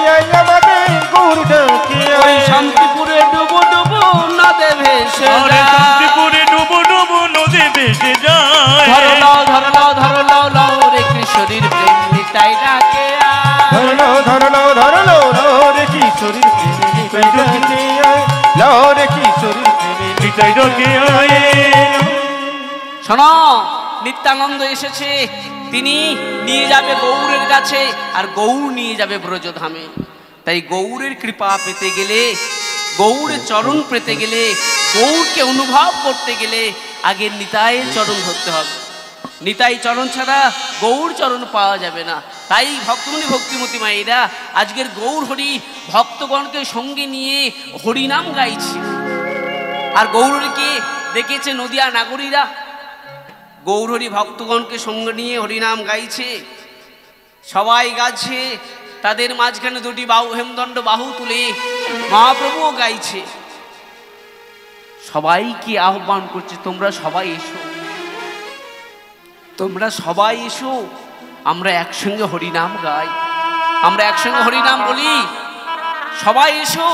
আমাদের গৌর ডাকে ওই শান্তিপুরে ডুবো ডুবো নদে ভেসে আরে যায়, শান্তিপুরে ডুবো ডুবো নদী ভেসে যায়, ধরো লও ধরো লও ধরো লও লও রে কৃষ্ণের প্রেম নিতাই ডাকে ধরো লও ধরো লও ধরো লও রে কৃষ্ণের প্রেম নিতাই ডাকে লও রে কৃষ্ণের প্রেম নিতাই ডাকে শোনো, নিত্যানন্দ এসেছে, তিনি নিয়ে যাবে গৌরের কাছে, আর গৌর নিয়ে যাবে ব্রজধামে। তাই গৌরের কৃপা পেতে গেলে, গৌরের চরণ পেতে গেলে, গৌরকে অনুভব করতে গেলে আগে নিতাইয়ের চরণ ধরতে হবে। নিতাই চরণ ছাড়া গৌর চরণ পাওয়া যাবে না। তাই ভক্তমণি ভক্তিমতী মায়েরা আজকের গৌর হরি ভক্তগণকে সঙ্গে নিয়ে হরিনাম গাইছে। আর গৌরকে দেখেছে নদিয়া নাগরীরা, গৌরহরি ভক্তগণকে সঙ্গে নিয়ে হরিনাম গাইছে, সবাই গাইছে। তাদের মাঝখানে দুটি বাহু, হেমদণ্ড বাহু তুলে মহাপ্রভুও গাইছে। সবাইকে আহ্বান করছে, তোমরা সবাই এসো, তোমরা সবাই এসো, আমরা একসঙ্গে হরিনাম গাই, আমরা একসঙ্গে হরিনাম বলি, সবাই এসো।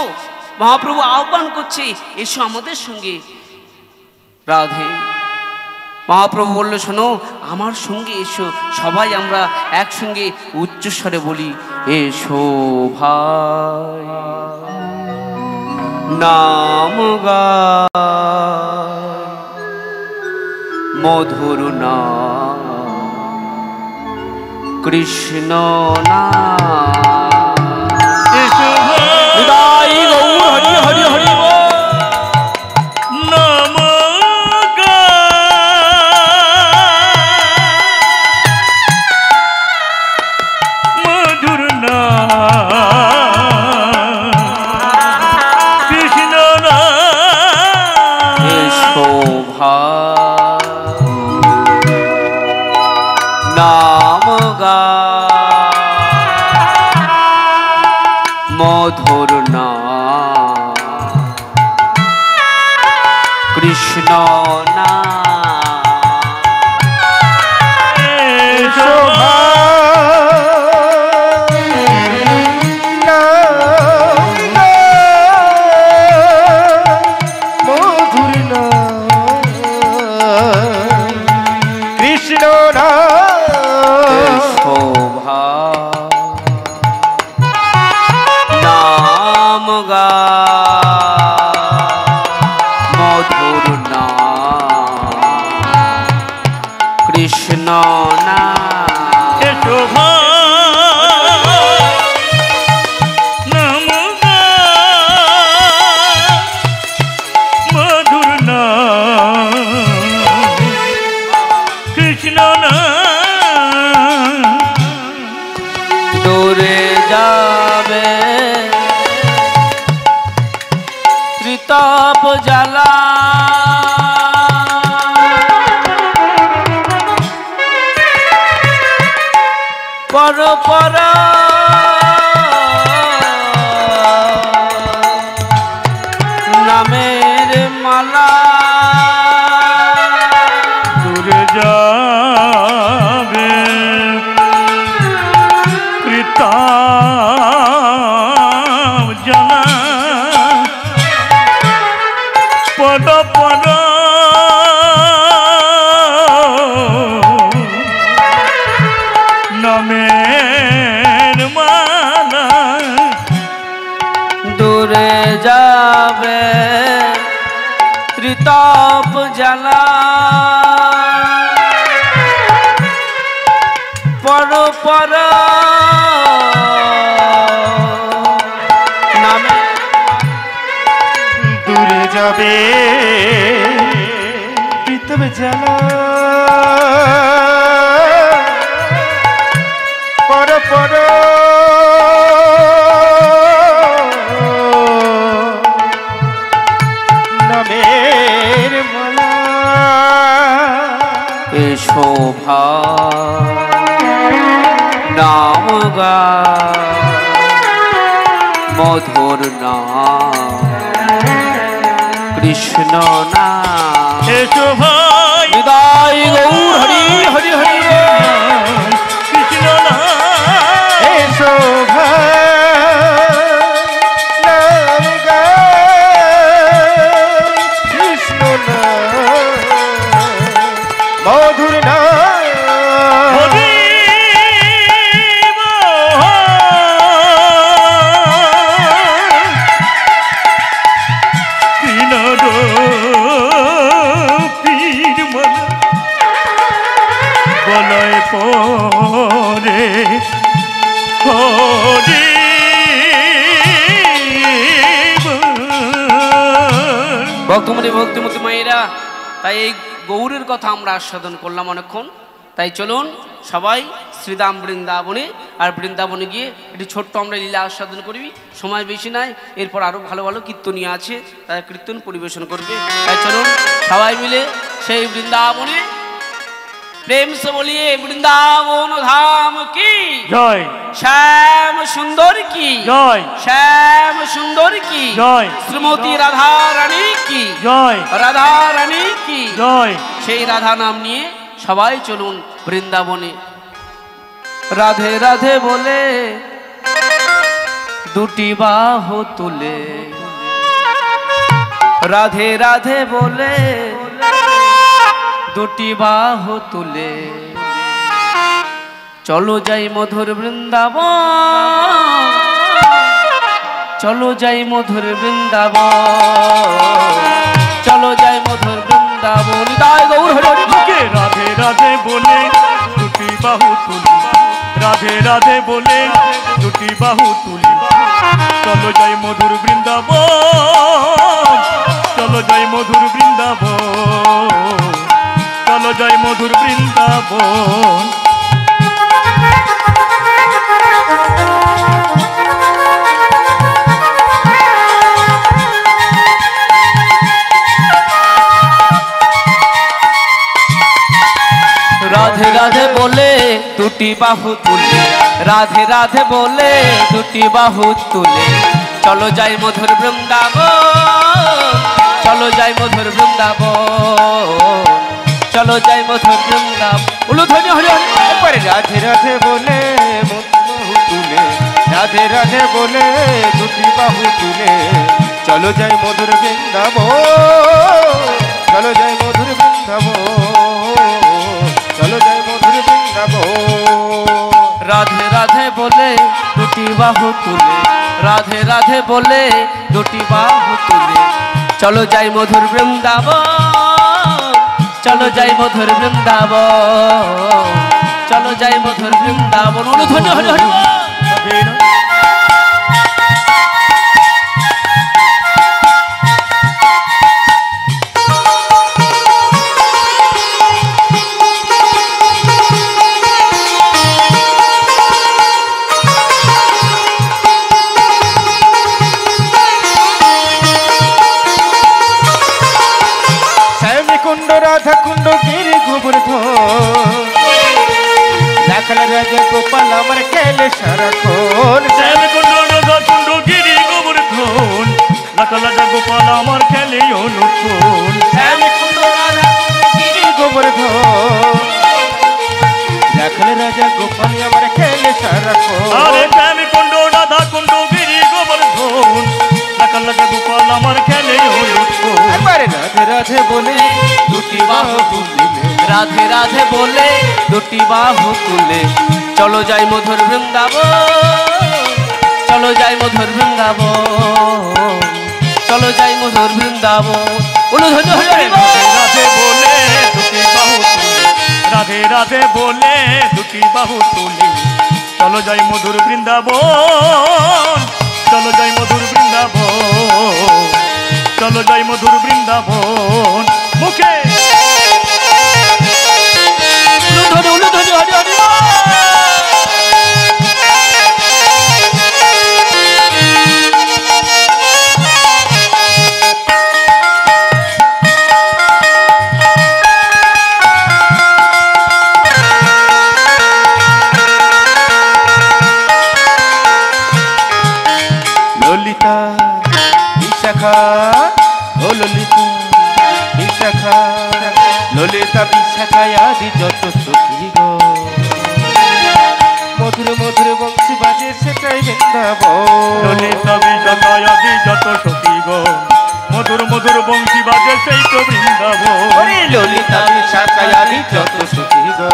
মহাপ্রভু আহ্বান করছে, এসো আমাদের সঙ্গে। রাধে মহাপ্রভু বলল, শোনো আমার সঙ্গে এসো, সবাই আমরা একসঙ্গে উচ্চস্বরে বলি, এসো ভাই নাম গায় মধুর নাম কৃষ্ণ নাম। এসো হৃদয় গৌর হরি হরি হরি বল। নাম মধুর কৃষ্ণ নাম মধুর নাম কৃষ্ণ দূরে যাবে ত্রিতাপ জ্বালা, পর পর নামের মালা, দূরে যাবে ত্রিতাপ জ্বালা, পদ পদ নামের মালা, দূরে যাবে ত্রিতাপ জ্বালা, পর পর নামে, দূরে যাবে ত্রিতাপ জ্বালা, পর পর নামের মালা, এসো ভাই নাম গায় মধুর নাম কৃষ্ণ নাম। এসো ভাই হৃদয় গৌর হরি হরি হরি কৃষ্ণ নাম, এসো ভাই নাম গায় কৃষ্ণ নাম, মধুর নাম ভক্তমণি ভক্তিমতী মায়েরা, তাই এই গৌরের কথা আমরা আস্বাদন করলাম অনেকক্ষণ। তাই চলুন সবাই শ্রীধাম বৃন্দাবনে, আর বৃন্দাবনে গিয়ে একটি ছোট্ট আমরা লীলা আস্বাদন করি। সময় বেশি নাই, এরপর আরও ভালো ভালো কীর্তনীয় আছে, তারা কীর্তন পরিবেশন করবে। তাই চলুন সবাই মিলে সেই বৃন্দাবনে প্রেম সে বলিয়ে বৃন্দাবন ধাম কি জয়, শ্যাম সুন্দর কি জয়, শ্যাম সুন্দর কি জয়, শ্রীমতী রাধা রানী কি জয়, রাধা রানী কি জয়। সেই রাধা নাম নিয়ে সবাই চলুন বৃন্দাবনে। রাধে রাধে বলে দুটি বাহু তুলে, রাধে রাধে বলে দুটি বাহু তুলে, চলো যাই মধুর বৃন্দাবন, চলো যাই মধুর বৃন্দাবন, চলো যাই মধুর বৃন্দাবন। তাই গৌর হরি হরি মুখে রাধে রাধে বলে দুটি বাহু তুলি, রাধে রাধে বলে দুটি বাহু তুলি, চলো যাই মধুর বৃন্দাবন, চলো যাই মধুর বৃন্দাবন, চলো যাই মধুর বৃন্দাবন। রাধে রাধে বলে দুটি বাহু তুলে, রাধে রাধে বলে দুটি বাহু তুলে, চলো যাই মধুর বৃন্দাবন, চলো যাই মধুর বৃন্দাবন, চলো যাই মধুর বৃন্দাবন। উলুধ্বনি হরি হরি। একবারে রাধে রাধে বলে বাহু তুলে, রাধে রাধে বলে দুটি বাহু তুলে, চলো যাই মধুর বৃন্দাবন, চলো যাই মধুর বৃন্দাবন, চলো যাই মধুর বৃন্দাবন। রাধে রাধে বলে দুটি বাহু তুলে, রাধে রাধে বলে দুটি বাহু তুলে, চলো যাই মধুর বৃন্দাবন, চলো যাই মধুর বৃন্দাবন, চলো যাই মধুর বৃন্দাবন। উলুধ্বনি হরি হরি। কুণ্ড রাধা কুণ্ড গিরি গোবর্ধন, রাখাল রাজা গোপাল আমার খেলে সারাক্ষণ। শ্যাম কুণ্ড রাধা কুণ্ড গিরি গোবর্ধন, রাখাল রাজা গোপাল আমার খেলে অনুক্ষণ। শ্যাম কুণ্ড রাধা গিরি গোবর্ধন, রাখাল রাজা গোপাল আমার খেলে সারাক্ষণ। শ্যাম কুণ্ড রাধা কুণ্ড গিরি গোবর্ধন, রাখাল রাজা গোপাল আমার খেলে অনুক্ষণ। রাধে রাধে বলে দুটি বাহু তুলে, রাধে রাধে বলে দুটি বাহু তুলে, চলো যাই মধুর বৃন্দাবন, চলো যাই মধুর বৃন্দাবন, চলো যাই মধুর বৃন্দাবন। উলুধ্বনি হরি হরি। রাধে বলে দুটি বাহু তুলে, রাধে রাধে বলে দুটি বাহু তুলে, চলো যাই মধুর বৃন্দাবন, চলো যাই মধুর বৃন্দাবন, চলো যাই মধুর বৃন্দাবন। মুখে উলুধ্বনি উলুধ্বনি হরি হরি। ললিতা বিশাখা, ও ললিতা বিশাখা, ললিতা বিশাখা আদি যত সখী গো, মধুর মধুর বংশী বাজে সেটাই বৃন্দাবন। ললিতা বিশাখা আদি যত সখী গো, মধুর মধুর বংশী বাজে সেই তো বৃন্দাবন। ললিতা বিশাখা আদি যত সখী গো,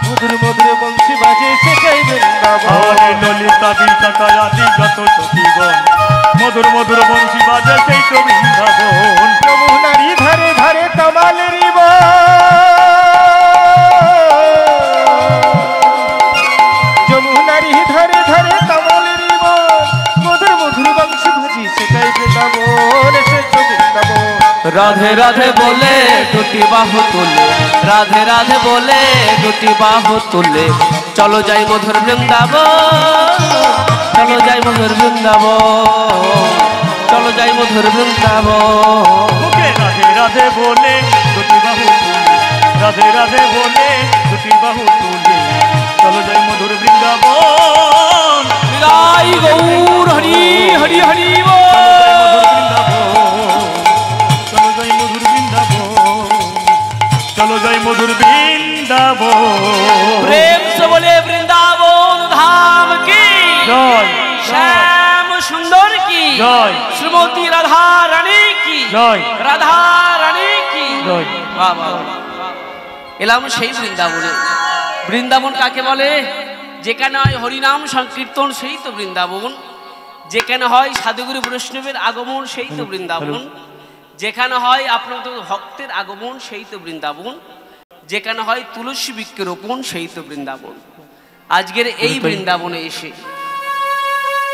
মধুর মধুর বংশী বাজে সেটাই বৃন্দাবন। ললিতা বিশাখা আদি যত সখী গো, মধুর মধুর বংশী বাজে সেই তো বৃন্দাবন। যমুনারি ধারে ধারে তমালের যমুনারি ধারে ধারে তমালের মধুর মধুর বংশী বাজে সেটাই বৃন্দাবন। রাধে রাধে বলে দুটি বাহু তুলে, রাধে রাধে বলে দুটি বাহু তুলে, চলো যাই মধুর বৃন্দাবন, চলো যাই মধুর বৃন্দাবন, চলো যাই মধুর বৃন্দাবন। রাধে রাধে বলে দুটি বাহু তুলে, রাধে রাধে বলে দুটি বাহু তুলে, চলো যাই মধুর বৃন্দাবন। বিদায় গৌর হরি হরি হরি চলো যাই মধুর বৃন্দাবন, চলো যাই মধুর বৃন্দাবন। প্রেম से बोले वृंदावन धाम की জয়, श्याम सुंदर की জয়, श्रीमती राधा रानी की জয়, राधा रानी की জয়। বাহ বাহ। এলাম সেই বৃন্দাবনে। বৃন্দাবন কাকে বলে? যেখানে হয় হরিনাম সংকীর্তন সেই তো বৃন্দাবন, যেখানে হয় সাধুগুরু বৈষ্ণবের আগমন সেই তো বৃন্দাবন, যেখানে হয় আপনাদের ভক্তের আগমন সেই তো বৃন্দাবন, যেখানে হয় তুলসী বৃক্ষরোপণ সেই তো বৃন্দাবন। আজকের এই বৃন্দাবনে এসে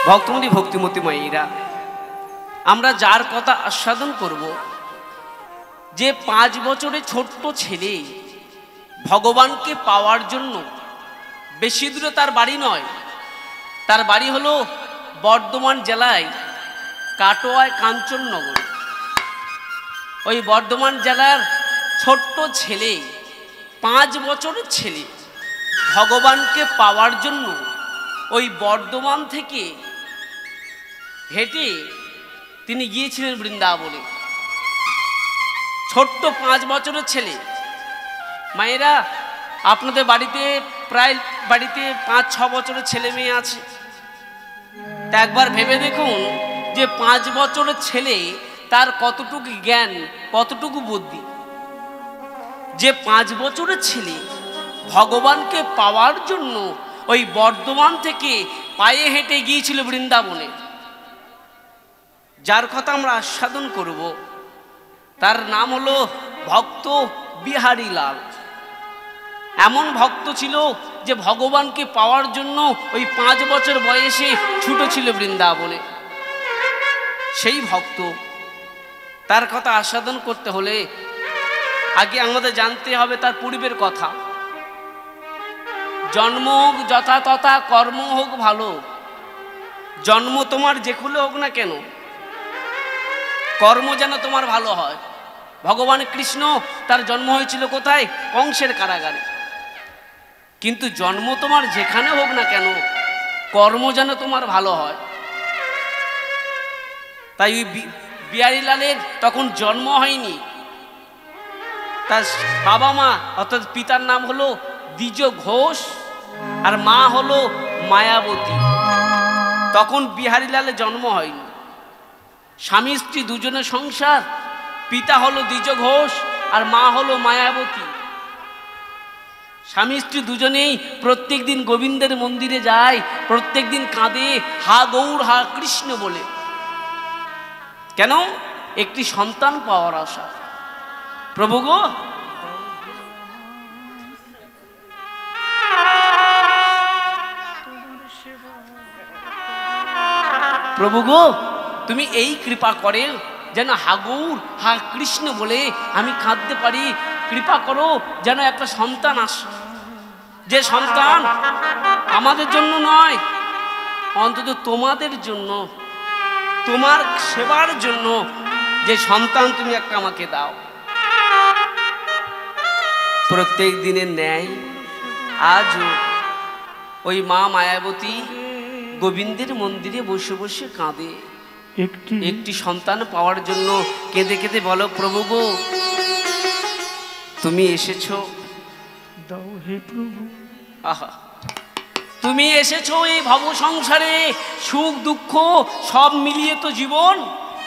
ভক্তমতী ভক্তিমতী মায়েরা আমরা যার কথা আস্বাদন করব, যে 5 বছরের ছোট্ট ছেলে ভগবানকে পাওয়ার জন্য বেশি দূরে তার বাড়ি নয়, তার বাড়ি হলো বর্ধমান জেলায় কাটোয়ায় কাঞ্চননগর। ওই বর্ধমান জেলার ছোট্ট ছেলে, 5 বছরের ছেলে ভগবানকে পাওয়ার জন্য ওই বর্ধমান থেকে হেঁটে তিনি গিয়েছিলেন বৃন্দাবনে। ছোট্ট 5 বছরের ছেলে। মায়েরা, আপনাদের বাড়িতে প্রায় 5-6 বছরের ছেলে মেয়ে আছে। তা একবার ভেবে দেখুন যে 5 বছরের ছেলে তার কতটুকু জ্ঞান, কতটুকু বুদ্ধি। যে 5 বছরের ছেলে ভগবানকে পাওয়ার জন্য ওই বর্ধমান থেকে পায়ে হেঁটে গিয়েছিল বৃন্দাবনে। যার কথা আমরা আস্বাদন করব তার নাম হলো ভক্ত বিহারী লাল। এমন ভক্ত ছিল যে ভগবানকে পাওয়ার জন্য ওই 5 বছর বয়সে ছুটেছিল বৃন্দাবনে। সেই ভক্ত, তার কথা আস্বাদন করতে হলে আগে আমাদের জানতে হবে তার পূর্বের কথা। জন্ম হোক যথা তথা, কর্ম হোক ভালো। জন্ম তোমার যেখানে হোক না কেন, কর্ম যেন তোমার ভালো হয়। ভগবান কৃষ্ণ তার জন্ম হয়েছিল কোথায়? কংসের কারাগারে। কিন্তু জন্ম তোমার যেখানে হোক না কেন, কর্ম যেন তোমার ভালো হয়। তাই ওই বিহারীলালের তখন জন্ম হয়নি। তার বাবা মা অর্থাৎ পিতার নাম হলো দ্বিজ ঘোষ আর মা হলো মায়াবতী। তখন বিহারীলালের জন্ম হয়নি। স্বামী স্ত্রী দুজনের সংসার। পিতা হলো দ্বিজ ঘোষ আর মা হলো মায়াবতী। স্বামী স্ত্রী দুজনেই প্রত্যেক দিন গোবিন্দের মন্দিরে যায়, প্রত্যেক দিন কাঁদে, হা গৌর হা কৃষ্ণ বলে। কেন? একটি সন্তান পাওয়ার আশা। প্রভু গো, প্রভু গো, তুমি এই কৃপা করে যেন হা গৌর হা কৃষ্ণ বলে আমি কাঁদতে পারি। কৃপা করো যেন একটা সন্তান আসে, যে সন্তান আমাদের জন্য নয়, অন্তত তোমাদের জন্য, তোমার সেবার জন্য যে সন্তান তুমি একটা আমাকে দাও। প্রত্যেক দিনের ন্যায় আজও ওই মা মায়াবতী গোবিন্দের মন্দিরে বসে বসে কাঁদে একটি সন্তান পাওয়ার জন্য। কেঁদে কেঁদে বলো, প্রভু গো, তুমি এসেছো, দাও হে প্রভু। আহা, তুমি এসেছো এই ভব সংসারে, সুখ দুঃখ সব মিলিয়ে তো জীবন।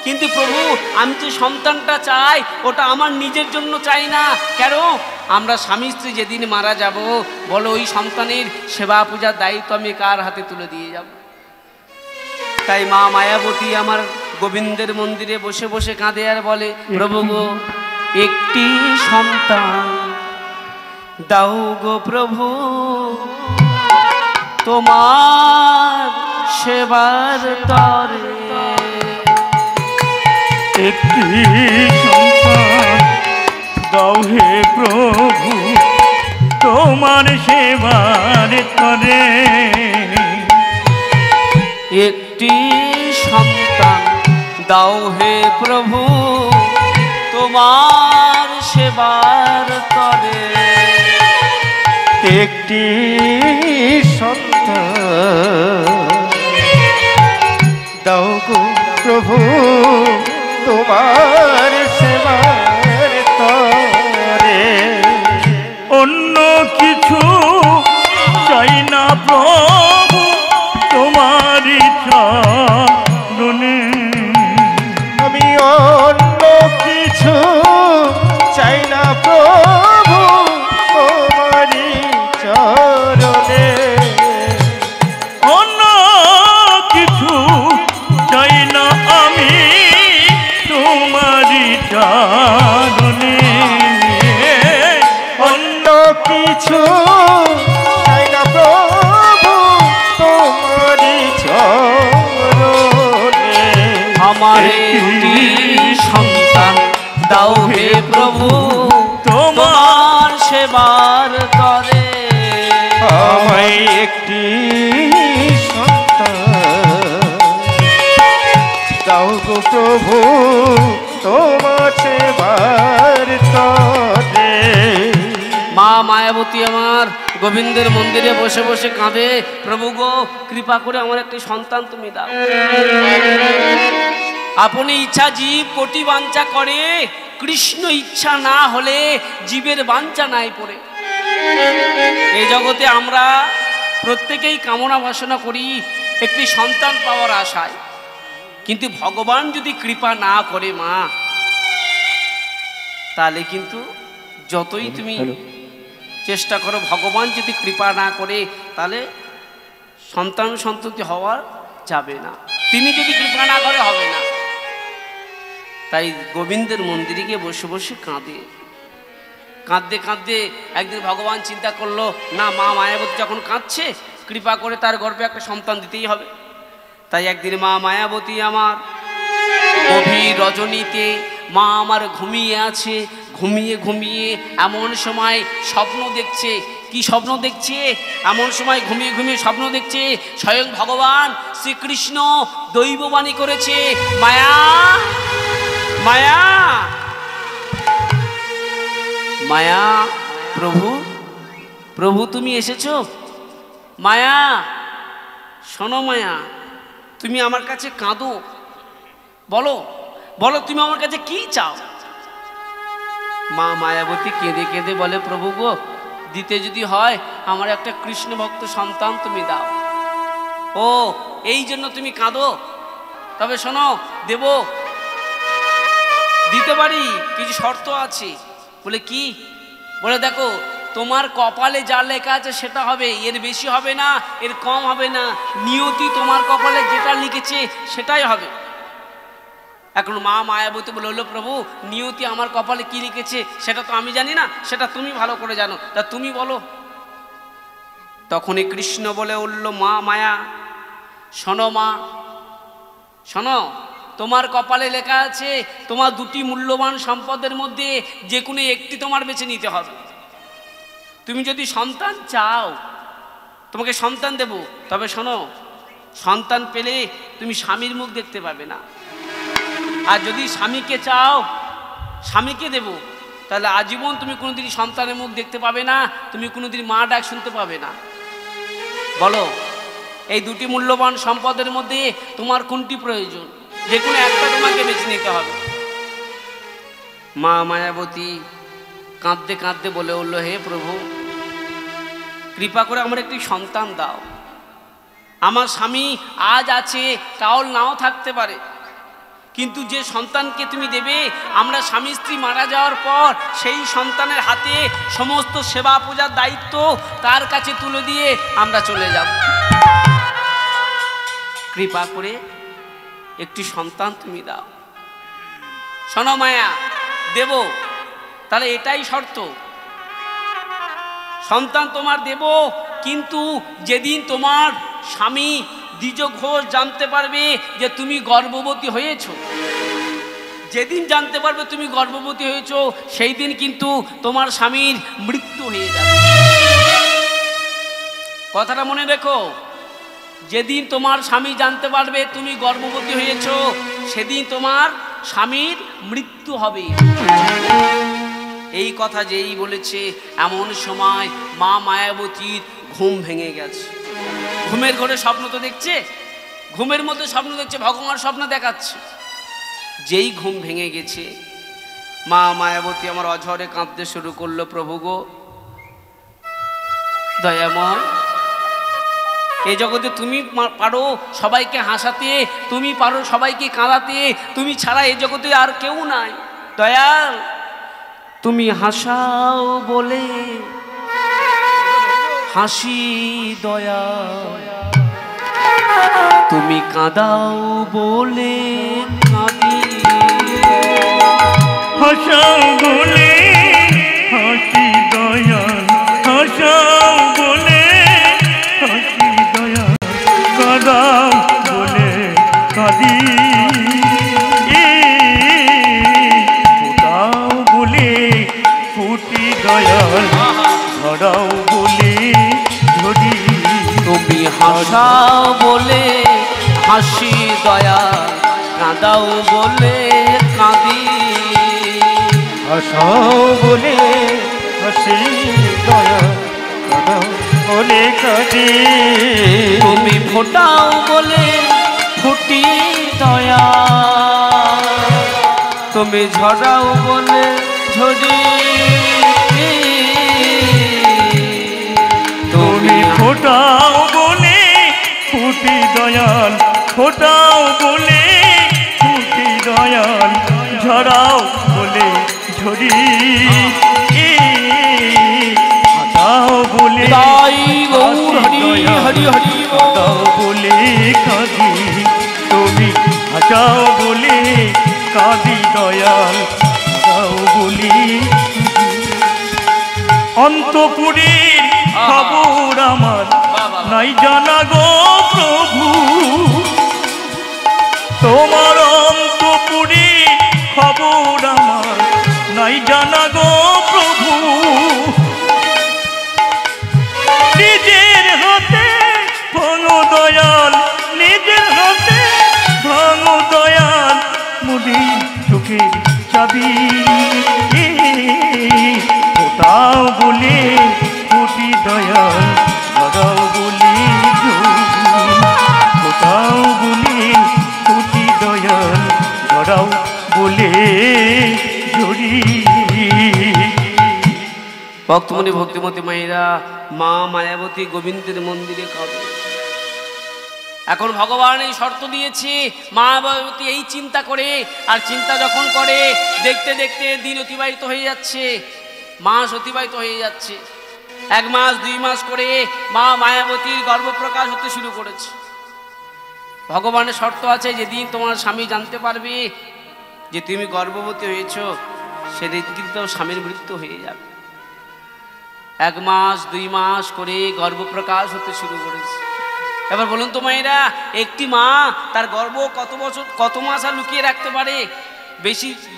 কিন্তু প্রভু, আমি যে সন্তানটা চাই ওটা আমার নিজের জন্য চাই না। কেন? আমরা স্বামী স্ত্রী যেদিন মারা যাব, বলো ওই সন্তানের সেবা পূজার দায়িত্ব আমি কার হাতে তুলে দিয়ে যাব? তাই মা মায়াবতী আমার গোবিন্দের মন্দিরে বসে বসে কাঁদে আর বলে, প্রভু গো, একটি সন্তান দাও গো প্রভু, তোমার সেবার তরে একটি সন্তান দাও হে প্রভু তোমার সেবার তরে। একটি সন্তান দাও হে প্রভু তোমার সেবার তরে। একটি সন্তান দাও গো প্রভু তোমার সেবার তরে। অন্য কিছু চাই না প্রভু তোমারই চরণে। আমি অন্য কিছু চাই না প্রভু তোমারই চরণে। অন্য কিছু চাই না আমি তোমারই চরণে। অন্য কিছু চাই না প্রভু তোমারই চরণে। আমার একটি সন্তান দাও হে প্রভু তোমার সেবার তরে। আমায় একটি সন্তান দাও গো প্রভু তোমার সেবার তরে। মা মায়াবতী আমার গোবিন্দের মন্দিরে বসে বসে কাঁদে, প্রভু গো কৃপা করে আমার একটি সন্তান তুমি দাও। আপনি ইচ্ছা জীব কোটি বাঞ্ছা করে, কৃষ্ণ ইচ্ছা না হলে জীবের বাঞ্ছা নাই পড়ে। এই জগতে আমরা প্রত্যেকেই কামনা বাসনা করি একটি সন্তান পাওয়ার আশায়, কিন্তু ভগবান যদি কৃপা না করে মা, তাহলে কিন্তু যতই তুমি চেষ্টা করো, ভগবান যদি কৃপা না করে তাহলে সন্তান সন্ততি হওয়ার যাবে না। তিনি যদি কৃপা না করে হবে না। তাই গোবিন্দের মন্দিরে গিয়ে বসে বসে কাঁদে। কাঁদতে কাঁদতে একদিন ভগবান চিন্তা করলো, না মা মায়াবতী যখন কাঁদছে, কৃপা করে তার গর্ভে একটা সন্তান দিতেই হবে। তাই একদিন মা মায়াবতী আমার গভীর রজনীতে মা আমার ঘুমিয়ে আছে। ঘুমিয়ে ঘুমিয়ে এমন সময় স্বপ্ন দেখছে। কি স্বপ্ন দেখছে? এমন সময় ঘুমিয়ে ঘুমিয়ে স্বপ্ন দেখছে স্বয়ং ভগবান শ্রীকৃষ্ণ দৈববাণী করেছে, মায়া মায়া মায়া, প্রভু প্রভু তুমি এসেছো। মায়া শোনো, মায়া তুমি আমার কাছে কাঁদো, বলো বলো তুমি আমার কাছে কি চাও। মা মায়াবতী কেঁদে কেঁদে বলে, প্রভু গো দিতে যদি হয় আমার একটা কৃষ্ণ ভক্ত সন্তান তুমি দাও। ও এই জন্য তুমি কাঁদো? তবে শোনো, দেব, দিতে পারি, কিছু শর্ত আছে। বলে কি? বলে দেখো তোমার কপালে যা লেখা আছে সেটা হবে, এর বেশি হবে না, এর কম হবে না। নিয়তি তোমার কপালে যেটা লিখেছে সেটাই হবে। এখন মা মায়াবতী বলে, হলো প্রভু নিয়তি আমার কপালে কি লিখেছে সেটা তো আমি জানি না, সেটা তুমি ভালো করে জানো, তা তুমি বলো। তখনই কৃষ্ণ বলে উঠল, মা মায়া শোনো, মা শোনো, তোমার কপালে লেখা আছে তোমার দুটি মূল্যবান সম্পদের মধ্যে যে কোনো একটি তোমার বেছে নিতে হবে। তুমি যদি সন্তান চাও তোমাকে সন্তান দেব, তবে শোনো সন্তান পেলে তুমি স্বামীর মুখ দেখতে পাবে না। আর যদি স্বামীকে চাও স্বামীকে দেব, তাহলে আজীবন তুমি কোনোদিন সন্তানের মুখ দেখতে পাবে না, তুমি কোনোদিন মা ডাক শুনতে পাবে না। বলো এই দুটি মূল্যবান সম্পদের মধ্যে তোমার কোনটি প্রয়োজন? যে কোনো একটা তোমাকে বেছে নিতে হবে। মা মায়াবতী কাঁদতে কাঁদতে বলে উঠল, হে প্রভু কৃপা করে আমার একটি সন্তান দাও। আমার স্বামী আজ আছে কাল নাও থাকতে পারে, কিন্তু যে সন্তানকে তুমি দেবে আমরা স্বামী স্ত্রী মারা যাওয়ার পর সেই সন্তানের হাতে সমস্ত সেবা পূজার দায়িত্ব তার কাছে তুলে দিয়ে আমরা চলে যাব। কৃপা করে একটি সন্তান তুমি দাও। শোনো মায়া, দেব, তাহলে এটাই শর্ত, সন্তান তোমার দেব, কিন্তু যেদিন তোমার স্বামী দ্বিজ ঘোষ জানতে পারবে যে তুমি গর্ভবতী হয়েছো, যেদিন জানতে পারবে তুমি গর্ভবতী হয়েছ, সেই দিন কিন্তু তোমার স্বামীর মৃত্যু হয়ে যাবে। কথাটা মনে রেখো, যেদিন তোমার স্বামী জানতে পারবে তুমি গর্ভবতী হয়েছ, সেদিন তোমার স্বামীর মৃত্যু হবে। এই কথা যেই বলেছে, এমন সময় মা মায়াবতীর ঘুম ভেঙে গেছে। ঘুমের ঘরে স্বপ্ন তো দেখছে, ঘুমের মধ্যে স্বপ্ন দেখছে, ভগবান স্বপ্ন দেখাচ্ছে। যেই ঘুম ভেঙে গেছে, মা মায়াবতী আমার অঝরে কাঁদতে শুরু করলো, প্রভু গো দয়াময়, এই জগতে তুমি পারো সবাইকে হাসাতে, তুমি পারো সবাইকে কাঁদাতে, তুমি ছাড়া এই জগতে আর কেউ নাই। দয়াল, তুমি হাসাও বলে হাসি দয়া, তুমি কাঁদাও বলে কাঁদি। হাসাও বলে হাসি দয়া, হাসাও বলে হাসি দয়া, কাঁদাও বলে কাঁদি। ফোটাও বলে ফুটি দয়াল, ঝরাও বলে ঝরি। তুমি হাসাও বলে হাসি দয়া, কাঁদাও বলে কাঁদি। হাসাও বলে হাসি দয়া, কাঁদাও বলে কাঁদি। তুমি ফোটাও বলে ফুটি দয়া, তুমি ঝরাও বলে ঝরি। তুমি ফোটাও বলে ফুটি দয়াল, ফোটাও বলে ফুটি দয়াল, ঝরাও বলে ঝরি। হাসাও বলে হরি হরি কাঁদাও বলে কাঁদি। তুমি হাসাও বলে কাঁদি দয়াল, হাসাও বলি। অন্তপুরীর খবর আমার নাই জানা গো প্রভু, তোমার অন্তপুরীর খবর আমার নাই জানা গো প্রভু। নিজের হাতে ভাঙো দয়াল, নিজের হাতে ভাঙো দয়াল, মুদি চোখে চাবি। ফোটাও বলে ফুটি দয়াল, ঝরাও বলে ঝরি। ফোটাও বলে ফুটি দয়াল, ঝরাও বলে ঝরি। ভক্তমণি ভক্তিমতী মায়েরা, মা মায়াবতী গোবিন্দের মন্দিরে কাঁদে। এখন ভগবান এই শর্ত দিয়েছে, মা মায়াবতী এই চিন্তা করে, আর চিন্তা যখন করে, দেখতে দেখতে দিন অতিবাহিত হয়ে যাচ্ছে, মাস অতিবাহিত হয়ে যাচ্ছে। 1 মাস 2 মাস করে মা মায়াবতীর গর্ভপ্রকাশ হতে শুরু করেছে। ভগবানের শর্ত আছে, যেদিন তোমার স্বামী জানতে পারবে যে তুমি গর্ভবতী হয়েছ, সেদিন কিন্তু স্বামীর মৃত্যু হয়ে যাবে। 1 মাস 2 মাস করে গর্ভপ্রকাশ হতে শুরু করেছে। এবার বলুন তো মায়েরা, একটি মা তার গর্ভ কত বছর কত মাস আর লুকিয়ে রাখতে পারে?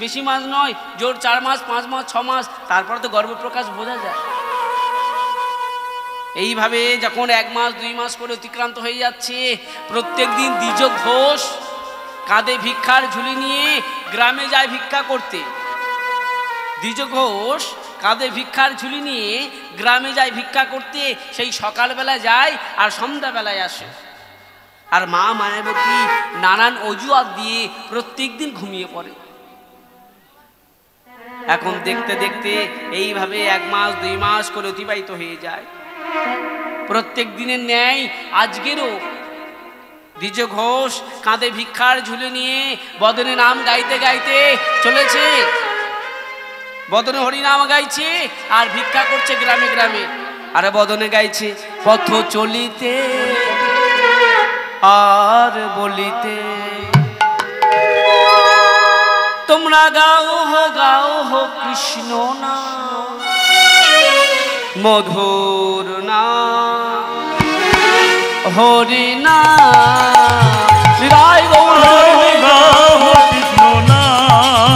বেশি মাস নয়, জোর 4 মাস 5 মাস 6 মাস, তারপরে তো গর্ভপ্রকাশ বোঝা যায়। এইভাবে যখন 1 মাস 2 মাস করে অতিক্রান্ত হয়ে যাচ্ছে, প্রত্যেক দিন দ্বিজ ঘোষ কাঁধে ভিক্ষার ঝুলি নিয়ে গ্রামে যায় ভিক্ষা করতে। দ্বিজ ঘোষ কাঁধে ভিক্ষার ঝুলি নিয়ে গ্রামে যায় ভিক্ষা করতে। সেই সকালবেলা যায় আর সন্ধ্যাবেলায় আসে। আর মা মায়াবতী নানান অজুহাত দিয়ে প্রত্যেক দিন ঘুমিয়ে পড়ে। এখন দেখতে দেখতে এইভাবে 1 মাস 2 মাস করে অতিবাহিত হয়ে যায়। প্রত্যেক দিনের ন্যায় আজকেরও দ্বিজ ঘোষ কাঁধে ভিক্ষার ঝুলে নিয়ে বদনে নাম গাইতে গাইতে চলেছে। বদনে হরিনাম গাইছে আর ভিক্ষা করছে গ্রামে গ্রামে। আরে বদনে গাইছে, পথ চলিতে আর বলিতে তোমরা গাও হো কৃষ্ণ নাম, মধুর নাম হরি নাম। কৃষ্ণ নাম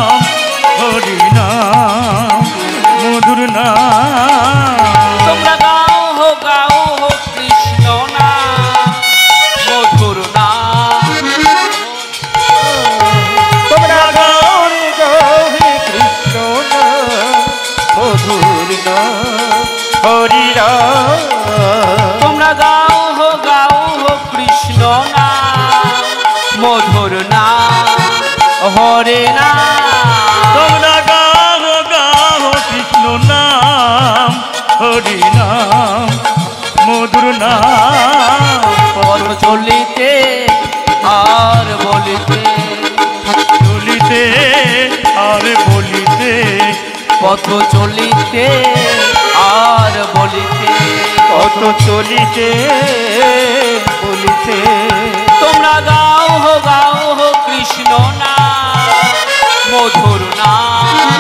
মধুর নাম হরে নাম। তোমরা গাও গাও কৃষ্ণ নাম হরি নাম মধুর নাম। পথ চলিতে আর বলিতে, চলিতে আর বলিতে, পথ চলিতে আর বলিতে, পথ চলিতে বলিতে। তোমরা গাও হো কৃষ্ণ নাম মধুর নাম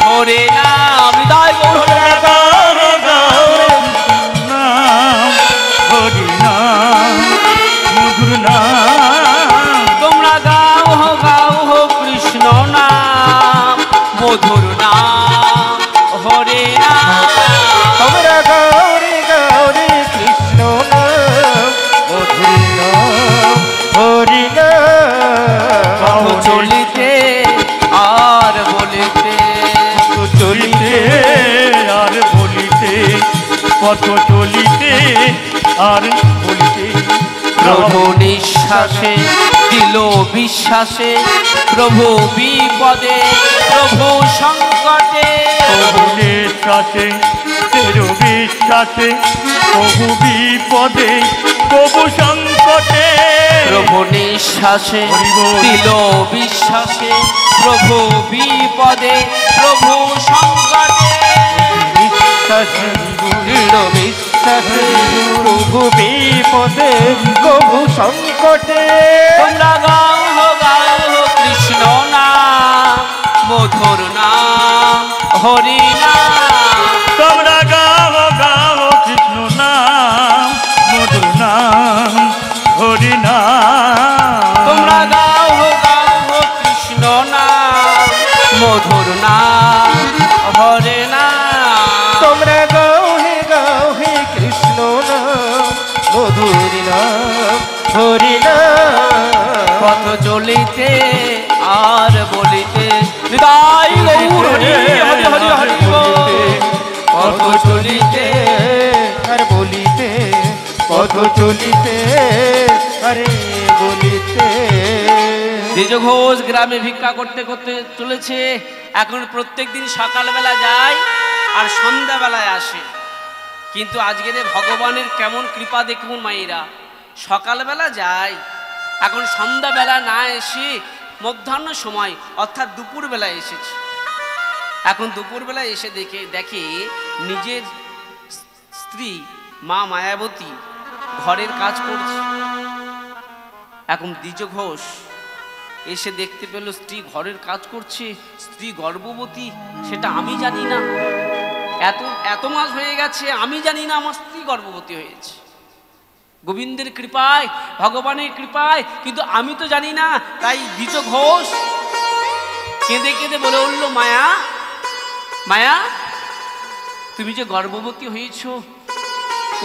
হরে নাম। হৃদয় গৌর হরে গাও গাও নাম হরি নাম মধুর নাম। তোমরা গাও হো কৃষ্ণ নাম মধুর নাম হরে নাম। তোমরা গৌরী গৌরী কৃষ্ণ নাম মধুর নাম হরি নাম। পথ চলিতে আর বলিতে, চলিতে আর বলিতে, পথ চলিতে আর বলিতে। প্রভু নিঃশ্বাসে দিল বিশ্বাসে, প্রভু বিপদে প্রভু সংকটে, প্রভু নিঃশ্বাসে তেরো বিশ্বাসে, প্রভু বিপদে প্রভু সংকটে। প্রভু নিঃশ্বাসে দিল বিশ্বাসে, প্রভু বিপদে প্রভু সংকটে, বিশ্বাসে দৃঢ় বিশ্বাসে প্রভু বিপদে প্রভু সংকটে। তোমরা গাও হো কৃষ্ণ নাম মধুর নাম হরি নাম। তোমরা গাও গাও কৃষ্ণ নাম মধুর নাম হরি নাম। তোমরা গাও হো কৃষ্ণ নাম মধুর নাম হরে নাম। তোমরা গাও হে কৃষ্ণ নাম মধুর নাম হরি নাম। পথ চলিতে আর বলিতে, হৃদয় গৌর হরি হরি হরি হরি বল। পথ চলিতে আর বলিতে, পথ চলিতে আরে বলিতে। দ্বিজ ঘোষ গ্রামে ভিক্ষা করতে করতে চলেছে। এখন প্রত্যেকদিন সকালবেলা যায় আর সন্ধ্যাবেলায় আসে, কিন্তু আজকের ভগবানের কেমন কৃপা দেখুন মায়েরা। সকালবেলা যায়, এখন সন্ধ্যাবেলা না এসে মধ্যাহ্ন সময় অর্থাৎ দুপুরবেলা এসেছে। এখন দুপুরবেলা এসে দেখে নিজের স্ত্রী মা মায়াবতী ঘরের কাজ করছে। এখন দ্বিজ ঘোষ এসে দেখতে পেল স্ত্রী ঘরের কাজ করছে, স্ত্রী গর্ভবতী, সেটা আমি জানি না। এত মাস হয়ে গেছে, আমি জানি না আমার স্ত্রী গর্ভবতী হয়েছে। গোবিন্দের কৃপায়, ভগবানের কৃপায়, কিন্তু আমি তো জানি না। তাই দ্বিজ ঘোষ কেঁদে কেঁদে বলে উঠল, মায়া মায়া, তুমি যে গর্ভবতী হয়েছ,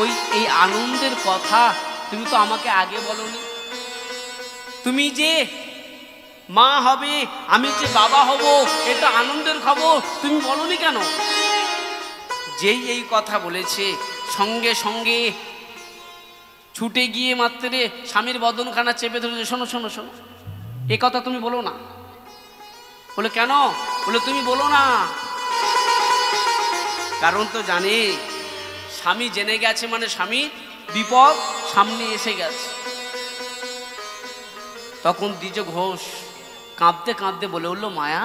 ওই এই আনন্দের কথা তুমি তো আমাকে আগে বলনি। তুমি যে মা হবে, আমি যে বাবা হব, এটা আনন্দের খবর, তুমি বলনি কেন? যেই এই কথা বলেছে, সঙ্গে সঙ্গে ছুটে গিয়ে মাত্রে স্বামীর বদনখানা চেপে ধরেছে। শোনো শোনো শোনো, এ কথা তুমি বলো না। বলে কেন? বলে তুমি বলো না। কারণ তো জানে, স্বামী জেনে গেছে মানে স্বামীর বিপদ সামনে এসে গেছে। তখন দ্বিজ ঘোষ কাঁদতে কাঁদতে বলে উঠল, মায়া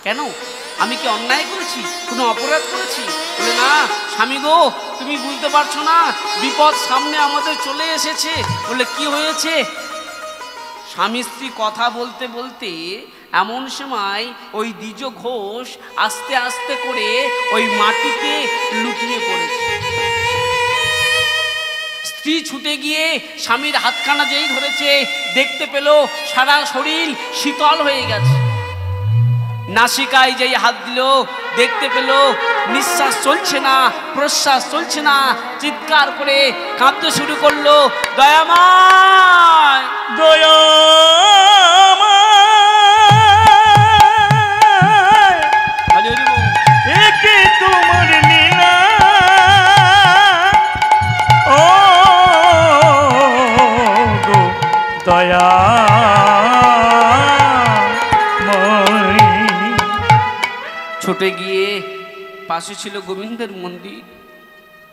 কেন? আমি কি অন্যায় করেছি? কোনো অপরাধ করেছি? বলে না স্বামী গো, তুমি বুঝতে পারছো না, বিপদ সামনে আমাদের চলে এসেছে। বলে কি হয়েছে? স্বামী স্ত্রী কথা বলতে বলতে এমন সময় ওই দ্বিজ ঘোষ আস্তে আস্তে করে ওই মাটিতে লুটিয়ে পড়েছে। স্ত্রী ছুটে গিয়ে স্বামীর হাতখানা যেই ধরেছে, দেখতে পেল সারা শরীর শীতল হয়ে গেছে। নাসিকায় যেই হাত দিল, দেখতে পেল নিঃশ্বাস চলছে না, প্রশ্বাস চলছে না। চিৎকার করে কাঁদতে শুরু করলো, দয়াময় দয়াময়, একে তোমার লীলা, ও গো দয়া ছুটে গিয়ে পাশে ছিল গোবিন্দের মন্দির,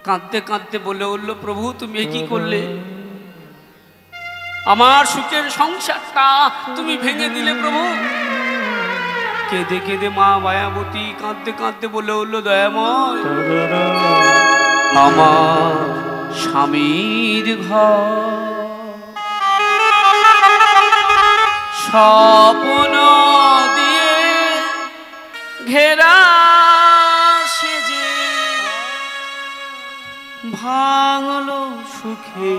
কাঁদতে কাঁদতে বলে উঠল, প্রভু তুমি এ কি করলে? আমার সুখের সংসারটা তুমি ভেঙে দিলে প্রভু। কেঁদে কেঁদে মা মায়াবতী কাঁদতে কাঁদতে বলে উঠল, দয়াময়, আমার স্বামীর ঘর স্বপ্ন দিয়ে ঘেরা, সেজে ভাঙলো সুখে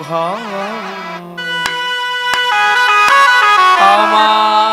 ঘর। আমার